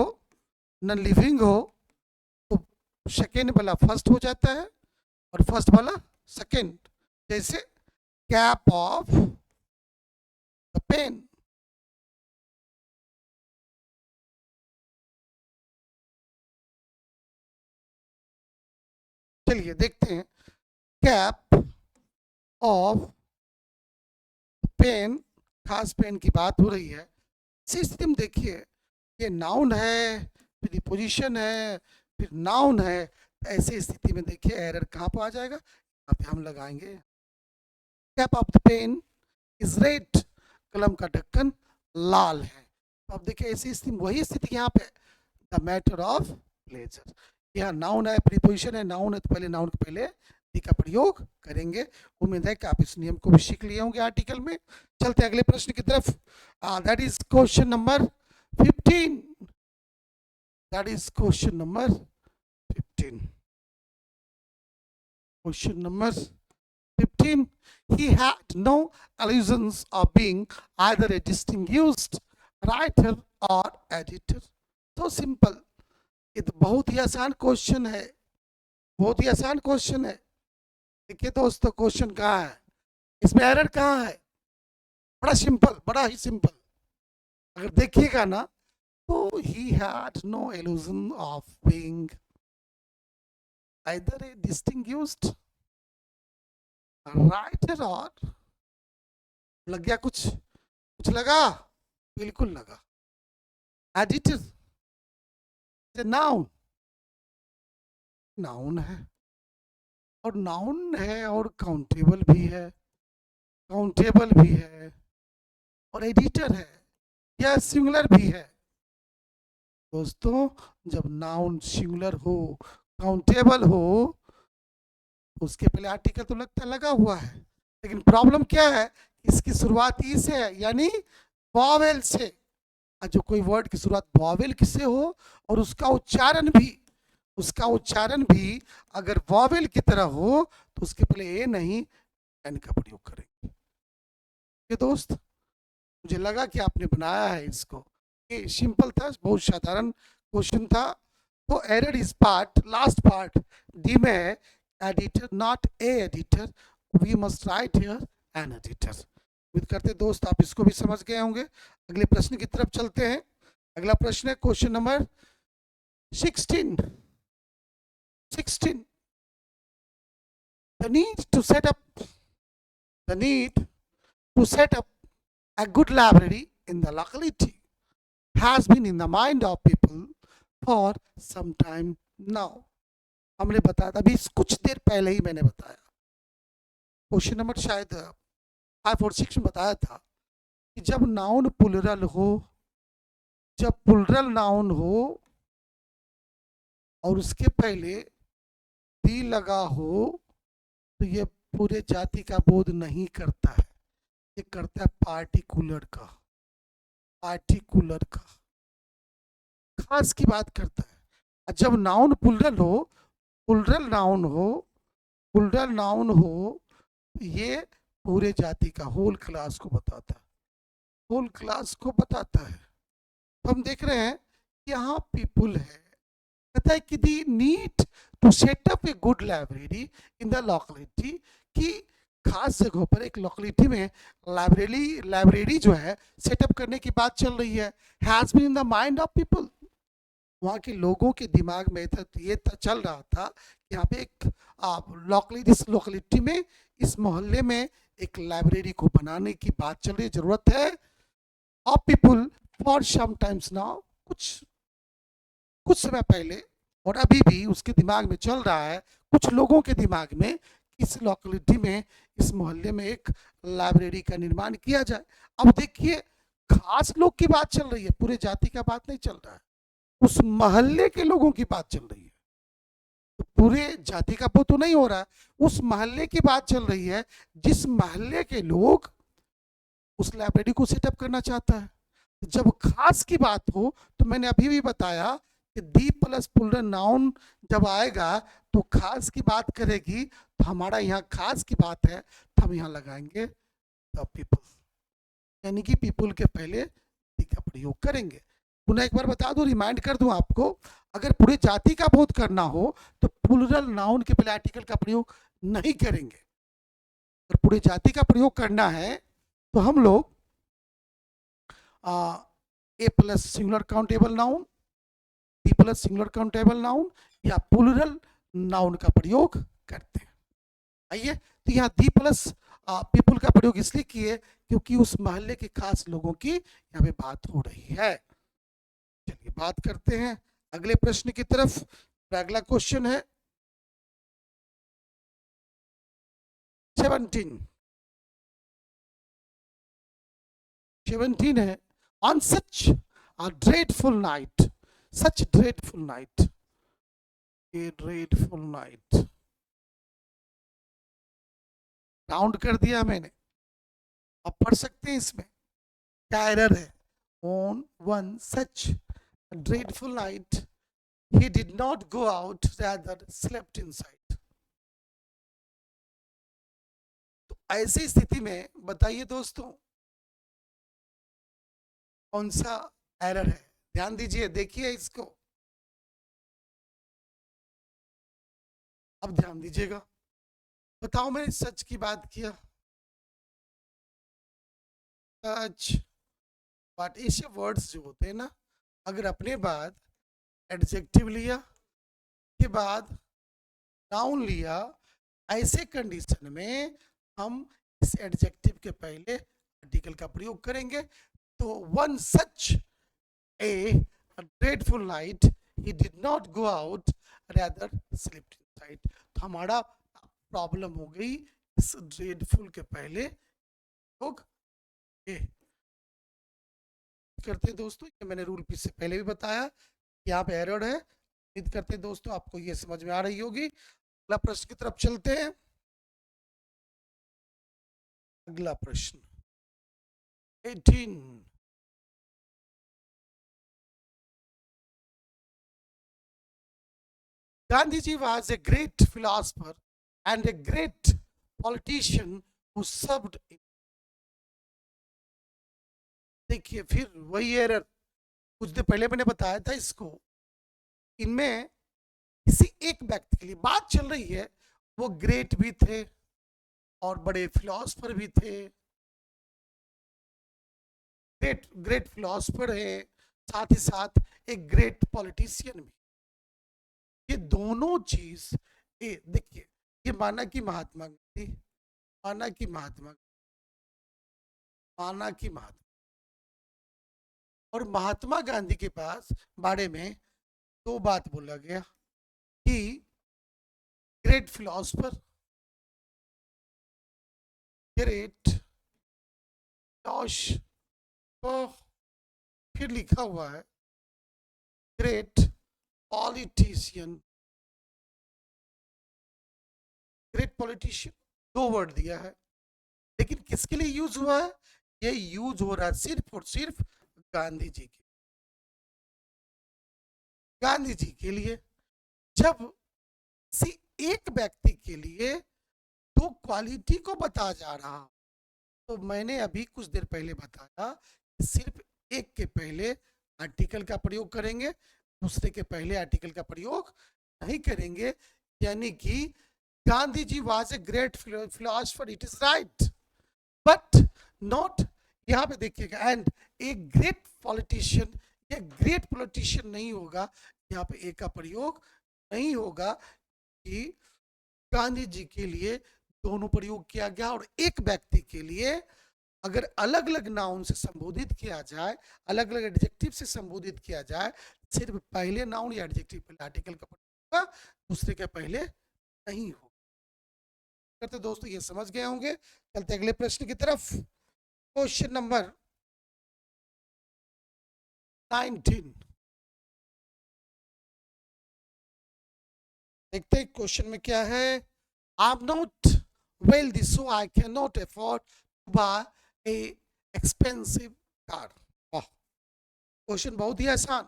हो तो सेकेंड वाला फर्स्ट हो जाता है और फर्स्ट वाला सेकेंड. जैसे कैप ऑफ द पेन, चलिए देखते हैं. कैप ऑफ पेन, खास पेन की बात हो रही है. इसी स्थिति में देखिए ये नाउन है, फिर पोजीशन है, फिर नाउन है. ऐसी स्थिति में देखिए एरर कहाँ पर आ जाएगा, यहाँ पे हम लगाएंगे. Cap of the pen is red, कलम का ढक्कन लाल है. तो अब देखिए ऐसी स्थिति, वही स्थिति यहाँ पे द मैटर ऑफ प्लेजर. यहाँ नाउन है, प्रीपोजिशन है, नाउन है, तो पहले नाउन के पहले दी का प्रयोग करेंगे. उम्मीद है कि आप इस नियम को भी सीख लिए होंगे आर्टिकल में. चलते अगले प्रश्न की तरफ. That is question number 15. That is question number 15. Question number 15. He had no illusions of being either a distinguished writer or editor. So simple. ये तो बहुत ही आसान क्वेश्चन है, बहुत ही आसान क्वेश्चन है. देखिए दोस्तों क्वेश्चन कहाँ है, इसमें एरर कहाँ है. बड़ा सिंपल, बड़ा ही सिंपल. अगर देखिएगा ना तो he had no illusion of being either a distinguished writer or, लग गया कुछ, कुछ लगा, बिल्कुल लगा. एडिटर, नाउन, नाउन है और नाउन है और काउंटेबल भी है, काउंटेबल भी है और एडिटर है, यह सिंगुलर भी है. दोस्तों जब नाउन सिंगुलर हो, काउंटेबल हो उसके पहले आर्टिकल तो लगता लगा हुआ है, लेकिन प्रॉब्लम क्या है, इसकी शुरुआत ई से है, यानी वॉवेल से। जो कोई वर्ड की शुरुआत वॉवेल से हो और उसका उच्चारण भी अगर वॉवेल की तरह हो तो उसके पहले ए नहीं एन का प्रयोग करेंगे। ये दोस्त, मुझे लगा कि आपने बनाया है इसको, ये सिंपल था, बहुत साधारण क्वेश्चन था। तो error is part, last part D में है editor not a editor, we must write here an editor. उम्मीद करते दोस्त आप इसको भी समझ गए होंगे। अगले प्रश्न की तरफ चलते हैं। अगला प्रश्न है question number 16। The need to set up the need to set up a good library in the locality has been in the mind of people for some time now. हमने बताया था अभी कुछ देर पहले ही मैंने बताया, क्वेश्चन नंबर शायद 5 और 6 में बताया था कि जब नाउन प्लुरल हो, जब प्लुरल नाउन हो और उसके पहले दी लगा हो तो ये पूरे जाति का बोध नहीं करता है, ये करता है पार्टिकुलर का, खास की बात करता है। जब नाउन प्लुरल नाउन हो ये पूरे जाति का, होल क्लास को बताता है। तो हम देख रहे हैं कि यहाँ पीपुल है, कहता है कि the need to set up a good library in the locality, कि खास जगहों पर एक लोकेलिटी में लाइब्रेरी जो है सेटअप करने की बात चल रही है। Has been in the mind of people, वहाँ के लोगों के दिमाग में ये चल रहा था कि यहाँ पे एक इस लोकेलिटी में, इस मोहल्ले में एक लाइब्रेरी को बनाने की बात चल रही है, जरूरत है। Of people for some times now, कुछ समय पहले और अभी भी उसके दिमाग में चल रहा है, कुछ लोगों के दिमाग में, इस लोकेलिटी में, इस मोहल्ले में एक लाइब्रेरी का निर्माण किया जाए। अब देखिए खास लोग की बात चल रही है, पूरे जाति का बात नहीं चल रहा है, उस मोहल्ले के लोगों की बात चल रही है। तो पूरे जाति का वो तो नहीं हो रहा है, उस मोहल्ले की बात चल रही है, जिस मोहल्ले के लोग उस लाइब्रेरी को सेटअप करना चाहता है। जब खास की बात हो तो मैंने अभी भी बताया कि दी प्लस प्लुरल नाउन जब आएगा तो खास की बात करेगी, तो हमारा यहाँ खास की बात है तो हम यहाँ लगाएंगे द पीपल, यानी कि पीपल के पहले दी का प्रयोग करेंगे। पुनः एक बार बता दूं, रिमाइंड कर दूं आपको, अगर पूरे जाति का बोध करना हो तो प्लुरल नाउन के पहले आर्टिकल का प्रयोग नहीं करेंगे। अगर पूरे जाति का प्रयोग करना है तो हम लोग a plus singular countable noun, the plus singular countable noun या प्लुरल नाउन का प्रयोग करते हैं। आइए, तो यहाँ दी प्लस पीपल का प्रयोग इसलिए किए क्योंकि उस मोहल्ले के खास लोगों की यहाँ पे बात हो रही है। चलिए बात करते हैं अगले प्रश्न की तरफ। अगला क्वेश्चन है 17 है, on such a dreadful night, such dreadful night, a dreadful night, round कर दिया मैंने, अब पढ़ सकते हैं इसमें क्या एरर है। on one such dreadful night he did not go out, rather slept inside। तो ऐसी स्थिति में बताइए दोस्तों कौन सा एरर है, ध्यान दीजिए, देखिए इसको, अब ध्यान दीजिएगा। बताओ मैंने सच की बात किया, सच, बट ऐसे वर्ड्स जो होते हैं ना, अगर अपने बाद एडजेक्टिव लिया के बाद नाउन लिया, ऐसे कंडीशन में हम इस एडजेक्टिव के पहले आर्टिकल का प्रयोग करेंगे। तो one such A dreadful night he did not go out, rather slept inside. तो हमारा प्रॉब्लम हो गई इस ड्रेडफुल के पहले लोग ए करते हैं दोस्तों। ये मैंने रूल से पहले भी बताया, यहाँ पे एरर है, उम्मीद करते हैं दोस्तों आपको ये समझ में आ रही होगी। अगला प्रश्न की तरफ चलते हैं। अगला प्रश्न 18। Gandhiji was a great philosopher and a great politician who served. देखिए फिर वही एरर, कुछ देर पहले मैंने बताया था इसको। इनमें किसी एक व्यक्ति के लिए बात चल रही है, वो ग्रेट भी थे और बड़े फिलोसफर भी थे। ग्रेट ग्रेट फिलोसफर है, साथ ही साथ एक ग्रेट पॉलिटिशियन भी। ये दोनों चीज, ये देखिए, ये माना कि महात्मा गांधी, माना कि महात्मा, माना कि महात्मा, और महात्मा गांधी के पास बारे में दो बात बोला गया कि ग्रेट फिलोसफर, ग्रेट फिलोसफर, फिर लिखा हुआ है ग्रेट पॉलिटिशियन, ग्रेट पॉलिटिशियन, दो वर्ड दिया है। लेकिन किसके लिए यूज हुआ है? ये यूज हो रहा है सिर्फ और सिर्फ गांधी जी के, गांधी जी के लिए। जब किसी एक व्यक्ति के लिए दो क्वालिटी को बताया जा रहा, तो मैंने अभी कुछ देर पहले बताया कि सिर्फ एक के पहले आर्टिकल का प्रयोग करेंगे, दूसरे के पहले आर्टिकल का प्रयोग नहीं करेंगे। यानी कि Gandhi ji was a great philosopher, it is right, but not, यहाँ पे देखिएगा, एंड ए ग्रेट पॉलिटिशियन, ये ग्रेट पॉलिटिशियन नहीं होगा, यहाँ पे ए का प्रयोग नहीं होगा। कि गांधी जी के लिए दोनों प्रयोग किया गया, और एक व्यक्ति के लिए अगर अलग अलग नाउन से संबोधित किया जाए, अलग अलग एडजेक्टिव से संबोधित किया जाए, सिर्फ पहले नाउन या एडजेक्टिव पहले आर्टिकल का प्रयोग होगा, दूसरे के पहले नहीं होगा। करते दोस्तों ये समझ गए होंगे। चलते अगले प्रश्न की तरफ। क्वेश्चन नंबर 19, देखते हैं क्वेश्चन में क्या है। आई am not wealthy so I cannot afford to buy a expensive car। वाह, क्वेश्चन बहुत ही आसान।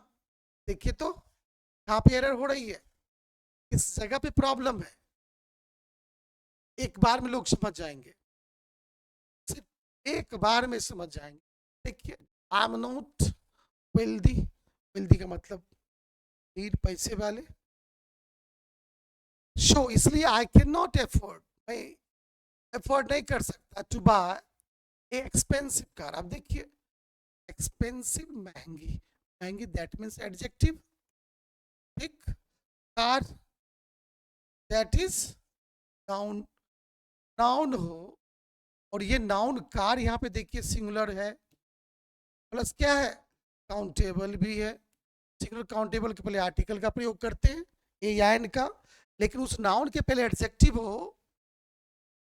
देखिए तो यहाँ पे एरर हो रही है, इस जगह पे प्रॉब्लम है। एक बार में लोग समझ जाएंगे, सिर्फ एक बार में समझ जाएंगे। देखिए, I am not wealthy, wealthy का मतलब अमीर, पैसे वाले। शो, इसलिए आई कैन नॉट एफोर्ड, मैं एफोर्ड नहीं कर सकता to buy a expensive car. अब देखिए, एक्सपेंसिव महंगी, महंगी दैट मीन्स एडजेक्टिव, ठीक। Car that is noun, noun हो, और ये नाउन कार यहाँ पे देखिए सिंगुलर है, प्लस क्या है, काउंटेबल भी है। सिंगुलर काउंटेबल के पहले आर्टिकल का प्रयोग करते हैं, ए या एन का, लेकिन उस नाउन के पहले एडजेक्टिव हो,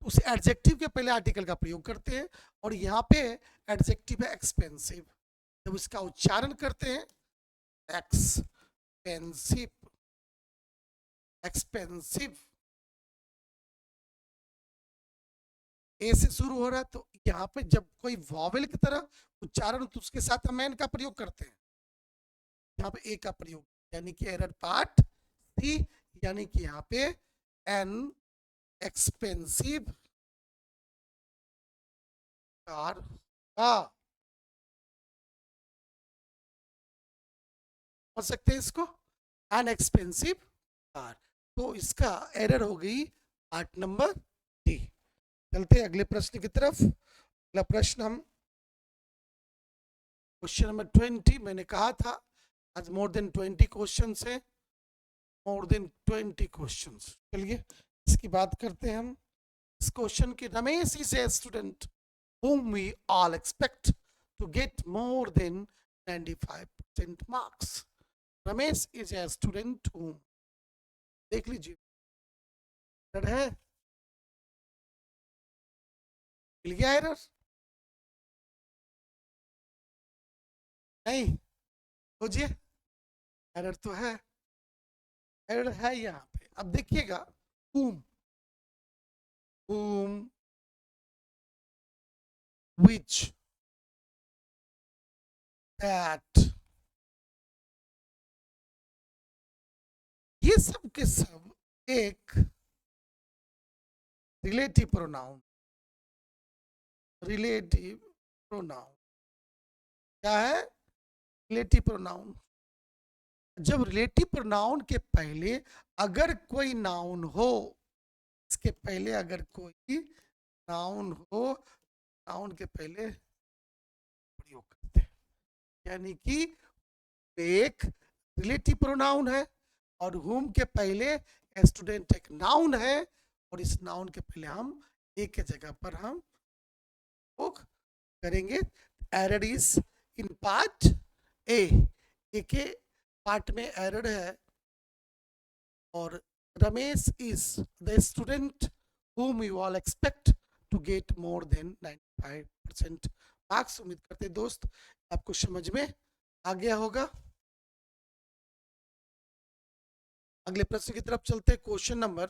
उस एडजेक्टिव के पहले आर्टिकल का प्रयोग करते हैं। और यहाँ पे एडजेक्टिव है एक्सपेंसिव, जब उसका उच्चारण करते हैं एक्सपेंसिव, एक्सपेंसिव ए से शुरू हो रहा है, तो यहाँ पे जब कोई वॉवेल की तरह उच्चारण, तो उसके साथ हम एन का प्रयोग करते हैं, यहाँ पे ए का प्रयोग, यानी कि एरर पार्ट सी, यानी कि यहाँ पे एन एक्सपेंसिव कार का, समझ सकते हैं इसको, एन एक्सपेंसिव कार। तो इसका एरर हो गई पार्ट नंबर डी। चलते हैं अगले प्रश्न की तरफ। अगला प्रश्न हम क्वेश्चन नंबर 20, मैंने कहा था आज मोर देन 20 क्वेश्चन है, मोर देन 20 क्वेश्चन। चलिए इसकी बात करते हैं हम। इस क्वेश्चन की, Ramesh is a student whom we all expect to get more than 95% marks। Ramesh is a student whom, देख लीजिए है, मिल गया एरर? नहीं, खोजिए, एरर तो है। एरर है यहाँ पे। अब देखिएगा whom, whom, which, that, ये सब के सब एक रिलेटिव प्रोनाउन, रिलेटिव प्रोनाउन क्या है? Relative pronoun. जब रिलेटिव प्रोनाउन के पहले अगर कोई नाउन हो, इसके पहले अगर कोई नाउन हो, नाउन के पहले प्रयोग करते हैं, यानी कि एक रिलेटिव प्रोनाउन है और whom के पहले स्टूडेंट एक नाउन है, और इस नाउन के पहले हम एक के जगह पर हम करेंगे। Error is in part A के पार्ट में एरर है, और Ramesh is the student whom you all expect to get more than 95% marks. उम्मीद करते दोस्त आपको समझ में आ गया होगा। अगले प्रश्न की तरफ चलते, question number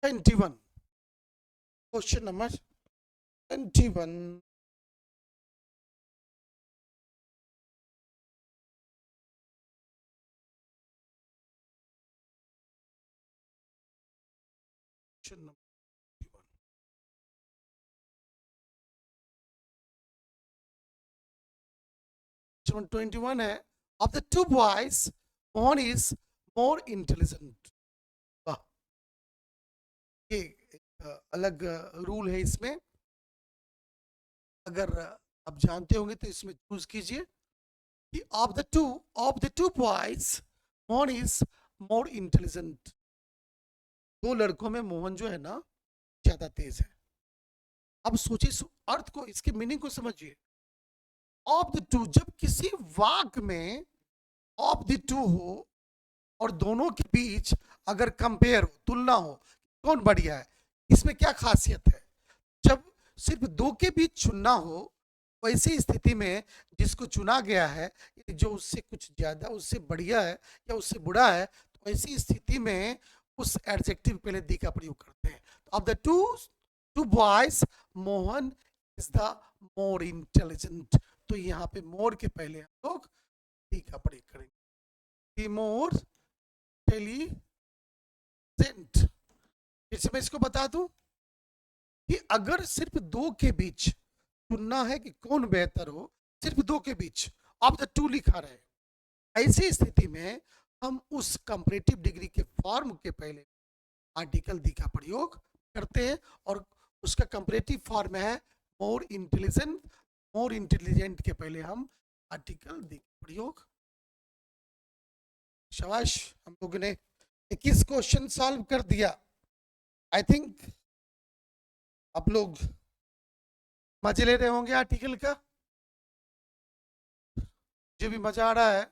21। Question number 21, question number 21 है, of the two boys one is more intelligent. वाह, ये अलग रूल है इसमें, अगर आप जानते होंगे तो इसमें चूज कीजिए कि of the two boys one is more intelligent. दो लड़कों में मोहन जो है ना ज्यादा तेज है। अब सोचिए अर्थ को, इसके मीनिंग को समझिए। ऑफ द टू, जब किसी वाक्य में ऑफ द टू हो और दोनों के बीच अगर कंपेयर हो, तुलना हो, कौन बढ़िया है, इसमें क्या खासियत है? जब सिर्फ दो के बीच चुनना हो, वैसी स्थिति में जिसको चुना गया है जो उससे कुछ ज्यादा, उससे बढ़िया है या उससे बुरा है, तो ऐसी स्थिति में उस एडजेक्टिव पहले दी का प्रयोग करते हैं। Of the two boys Mohan is the more intelligent. तो यहाँ पे मोर के पहले हम लोग दी का प्रयोग करेंगे, मोर इंटेलिजेंट। फिर से मैं इसको बता दूं कि अगर सिर्फ दो के बीच चुनना है कि कौन बेहतर हो, सिर्फ दो के बीच ऑफ द टू लिखा रहे, ऐसी स्थिति में हम उस कंपैरेटिव डिग्री के फॉर्म के पहले आर्टिकल दी का प्रयोग करते हैं, और उसका कंपैरेटिव फॉर्म है मोर इंटेलिजेंट। मोर इंटेलिजेंट के पहले हम आर्टिकल दी का प्रयोग। शाबाश, हम लोगों ने 21 क्वेश्चन सॉल्व कर दिया। आई थिंक आप लोग मजे ले रहे होंगे आर्टिकल का। जो भी मजा आ रहा है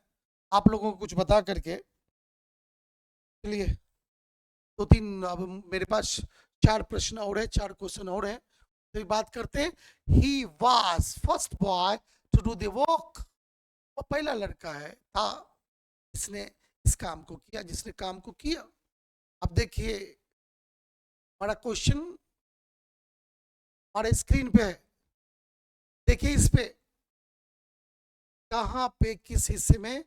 आप लोगों को कुछ बता करके। चलिए, दो तीन, अब मेरे पास 4 प्रश्न और है, 4 क्वेश्चन और है, तो बात करते हैं। He was first boy to do the work. वो पहला लड़का है था जिसने इस काम को किया, जिसने काम को किया। अब देखिए हमारा क्वेश्चन हमारे स्क्रीन पे है, देखिए इस पे कहां पे किस हिस्से में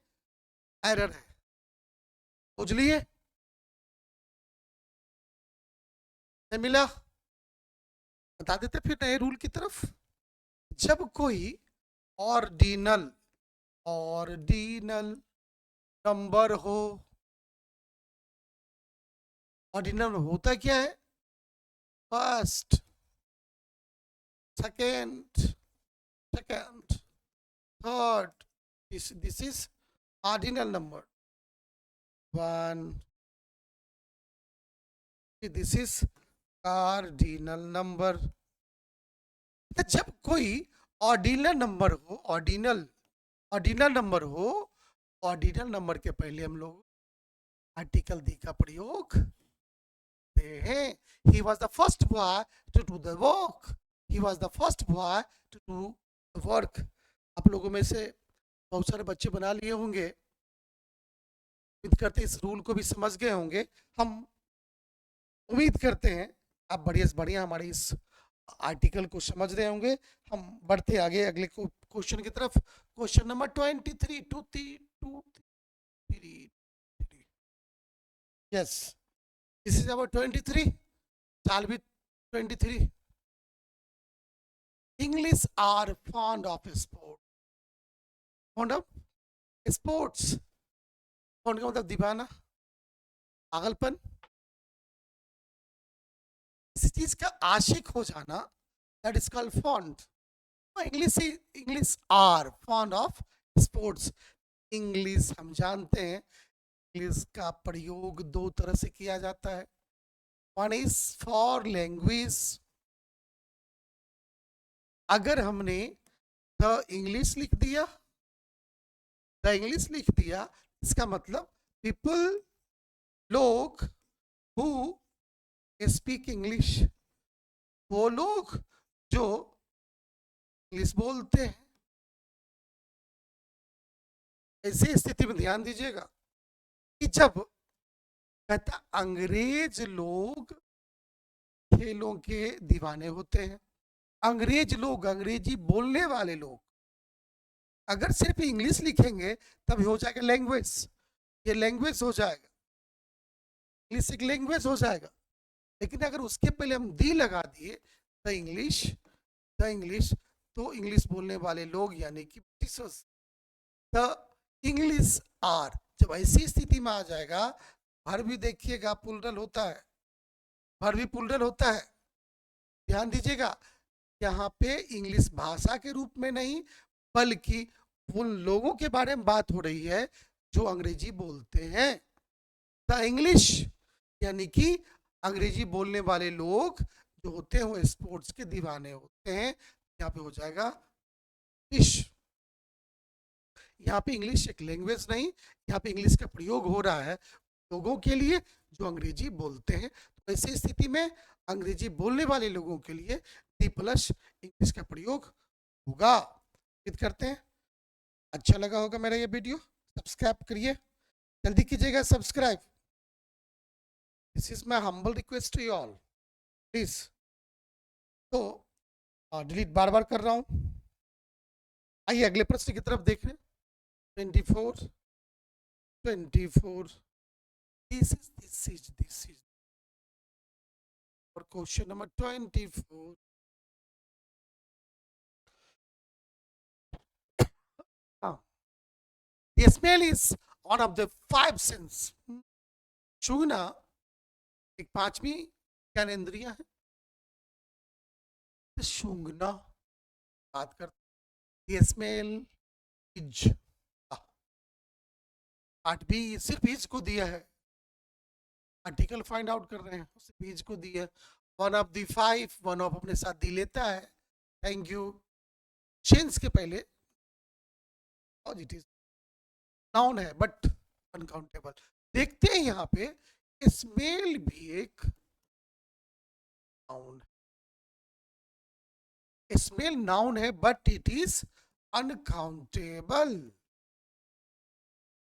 एरर है, खोज लिए? नहीं मिला? बता देते फिर नए रूल की तरफ। जब कोई ऑर्डिनल नंबर हो, ऑर्डिनल होता क्या है? First, second, third, this is ordinal number 1, this is cardinal number. जब कोई ऑर्डिनल नंबर हो, ऑर्डिनल नंबर हो, ऑर्डिनल नंबर के पहले हम लोग आर्टिकल दी का प्रयोग करते हैं। He was the first boy to do the work. He was the first boy to do the work. आप लोगों में से बहुत सारे बच्चे बना लिए होंगे उम्मीद करते हैं इस रूल को भी समझ गए होंगे। हम उम्मीद करते हैं आप बढ़िया से बढ़िया हमारे इस आर्टिकल को समझ रहे होंगे। हम बढ़ते आगे अगले क्वेश्चन की तरफ। Question number 23 two two three. Yes, this is about 23। साल भी 23। English are fond of sport. Fond of sports. Fond का मतलब दीवाना, पागलपन, किसी चीज का आशिक हो जाना, that is called fond. English are fond of sports. English हम जानते हैं, इंग्लिश का प्रयोग दो तरह से किया जाता है। One is for language. अगर हमने द इंग्लिश लिख दिया, द इंग्लिश लिख दिया, इसका मतलब पीपल, लोग हु स्पीक इंग्लिश, वो लोग जो इंग्लिश बोलते हैं। ऐसी स्थिति में ध्यान दीजिएगा कि जब कहता अंग्रेज लोग खेलों के दीवाने होते हैं, अंग्रेज लोग, अंग्रेजी बोलने वाले लोग, अगर सिर्फ इंग्लिश लिखेंगे तब हो जाएगा लैंग्वेज, ये लैंग्वेज हो जाएगा, इंग्लिश एक लैंग्वेज हो जाएगा। लेकिन अगर उसके पहले हम दी लगा दिए द इंग्लिश, द इंग्लिश, तो इंग्लिश बोलने वाले लोग यानी कि द इंग्लिश आर, जब ऐसी स्थिति में आ जाएगा, भर भी देखिएगा पुलरल होता है, भर भी पुलरल होता है। ध्यान दीजिएगा, यहाँ पे इंग्लिश भाषा के रूप में नहीं, बल्कि उन लोगों के बारे में बात हो रही है जो अंग्रेजी बोलते हैं। द इंग्लिश यानी कि अंग्रेजी बोलने वाले लोग जो होते हैं वो स्पोर्ट्स के दीवाने होते हैं। यहाँ पे हो जाएगा इंग्लिश। यहाँ पे इंग्लिश एक लैंग्वेज नहीं, यहाँ पे इंग्लिश का प्रयोग हो रहा है लोगों के लिए जो अंग्रेजी बोलते हैं। तो ऐसी स्थिति में अंग्रेजी बोलने वाले लोगों के लिए डी प्लस इंग्लिश का प्रयोग होगा। उम्मीद करते हैं अच्छा लगा होगा मेरा ये वीडियो। सब्सक्राइब करिए, जल्दी कीजिएगा subscribe. This is my humble request to you all, please. तो डिलीट बार बार कर रहा हूं। आइए अगले प्रश्न की तरफ देखें। 24 24 this is for question number 24. The smell is one of the five senses. सूंघना एक पांचवी ज्ञानेंद्रियां है। सूंघना बात करते, the smell is, part B सिर्फ इज को दिया है, आर्टिकल फाइंड आउट कर रहे हैं, सिर्फ इज को दिया। One of the five, one of अपने साथ दी लेता है, थैंक यू। चेंज के पहले पॉजिटिव नाउन है बट अनकाउंटेबल। देखते हैं यहाँ पे स्मेल भी एक नाउन है, स्मेल नाउन है बट इट इज अनकाउंटेबल,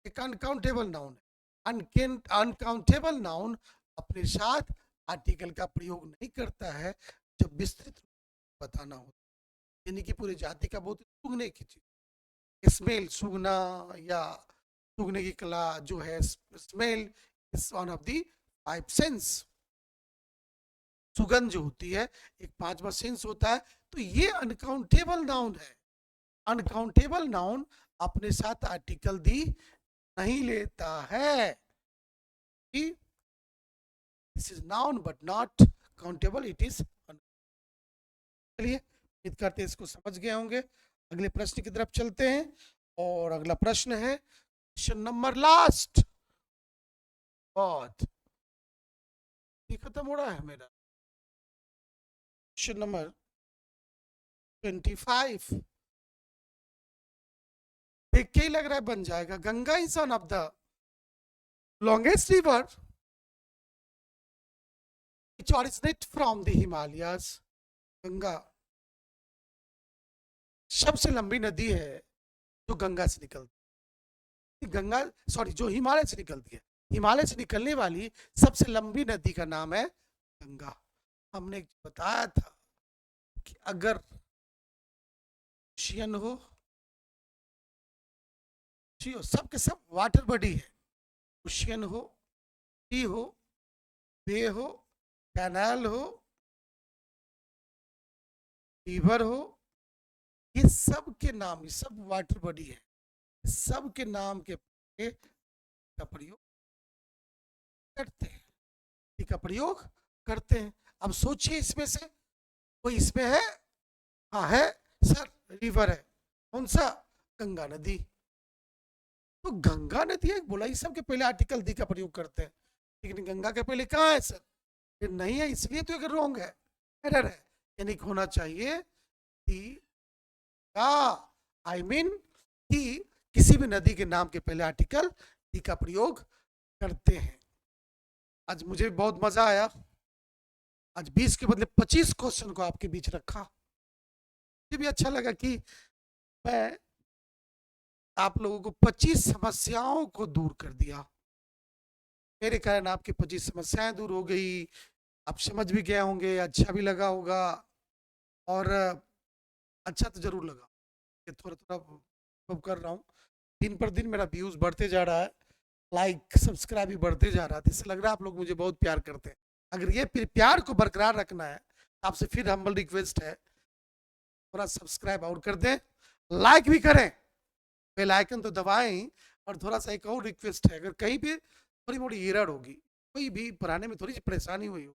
एक अनकाउंटेबल नाउन है। अनकाउंटेबल नाउन अपने साथ आर्टिकल का प्रयोग नहीं करता है जब विस्तृत बताना हो, यानी कि पूरी जाति का बहुत सूंघने की चीज। स्मेल सूंघना या सूंघने की कला जो है, smell is one of the five sense. सुगंध जो होती है एक पांचवा सेंस होता है। तो ये अनकाउंटेबल नाउन है। अनकाउंटेबल नाउन अपने साथ आर्टिकल दी नहीं लेता है। This is noun but not countable, it is. चलिए उम्मीद करते हैं इसको समझ गए होंगे। अगले प्रश्न की तरफ चलते हैं और अगला प्रश्न है क्वेश्चन नंबर लास्ट। बहुत खत्म हो रहा है मेरा। क्वेश्चन नंबर 25 देख के ही लग रहा है बन जाएगा। Ganga is one of the longest river which originate from the Himalayas. Ganga सबसे लंबी नदी है जो गंगा से निकलती गंगा, सॉरी, जो हिमालय से निकलती है, हिमालय से निकलने वाली सबसे लंबी नदी का नाम है गंगा। हमने बताया था कि अगर ओशियन हो, सब के सब वाटर बॉडी है, ओशियन हो, सी हो, बे हो, कैनाल हो, रिवर हो, ये सब के नाम, ये सब वाटर बॉडी है, सब के नाम के का प्रयोग करते हैं, का प्रयोग करते हैं। अब सोचिए इसमें से कोई इसमें है? हाँ है सर, रिवर है। कौन सा? गंगा नदी। तो गंगा नदी है, बोला ही सब के पहले आर्टिकल दी का प्रयोग करते हैं, लेकिन गंगा के पहले कहाँ है सर? ये नहीं है, इसलिए तो अगर रॉन्ग है, एरर है। यानी होना चाहिए कि आई मीन कि किसी भी नदी के नाम के पहले आर्टिकल दी का प्रयोग करते हैं। आज मुझे बहुत मजा आया, आज 20 के बदले 25 क्वेश्चन को आपके बीच रखा। मुझे भी अच्छा लगा कि मैं आप लोगों को 25 समस्याओं को दूर कर दिया, मेरे कारण आपकी 25 समस्याएं दूर हो गई, आप समझ भी गए होंगे, अच्छा भी लगा होगा, और अच्छा तो जरूर लगा कि थोड़ा थोड़ा कर रहा हूँ, दिन पर दिन मेरा व्यूज बढ़ते जा रहा है, लाइक सब्सक्राइब भी बढ़ते जा रहा है, इससे लग रहा है आप लोग मुझे बहुत प्यार करते हैं। अगर ये प्यार को बरकरार रखना है, आपसे फिर हम्बल रिक्वेस्ट है, थोड़ा सब्सक्राइब और कर दें, लाइक भी करें, बेल आइकन तो दबाएं, और थोड़ा सा एक और रिक्वेस्ट है, अगर कहीं भी थोड़ी मोड़ी एरर होगी, कोई भी पढ़ाने में थोड़ी सी परेशानी हुई हो,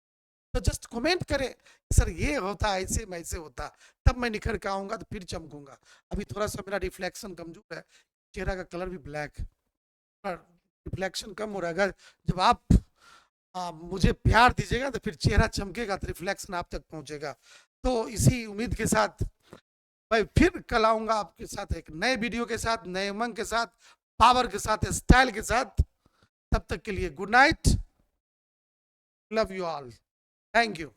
तो जस्ट कमेंट करें, सर ये होता ऐसे वैसे होता, तब मैं निखर के आऊंगा तो फिर चमकूंगा। अभी थोड़ा सा मेरा रिफ्लेक्शन कमजोर है, चेहरा का कलर भी ब्लैक, रिफ्लेक्शन कम हो रहा है। जब आप मुझे प्यार दीजिएगा तो फिर चेहरा चमकेगा, तो रिफ्लेक्शन आप तक पहुंचेगा। तो इसी उम्मीद के साथ मैं फिर कल आऊंगा आपके साथ एक नए वीडियो के साथ, नए उमंग के साथ, पावर के साथ, स्टाइल के साथ। तब तक के लिए good night, love you all, thank you.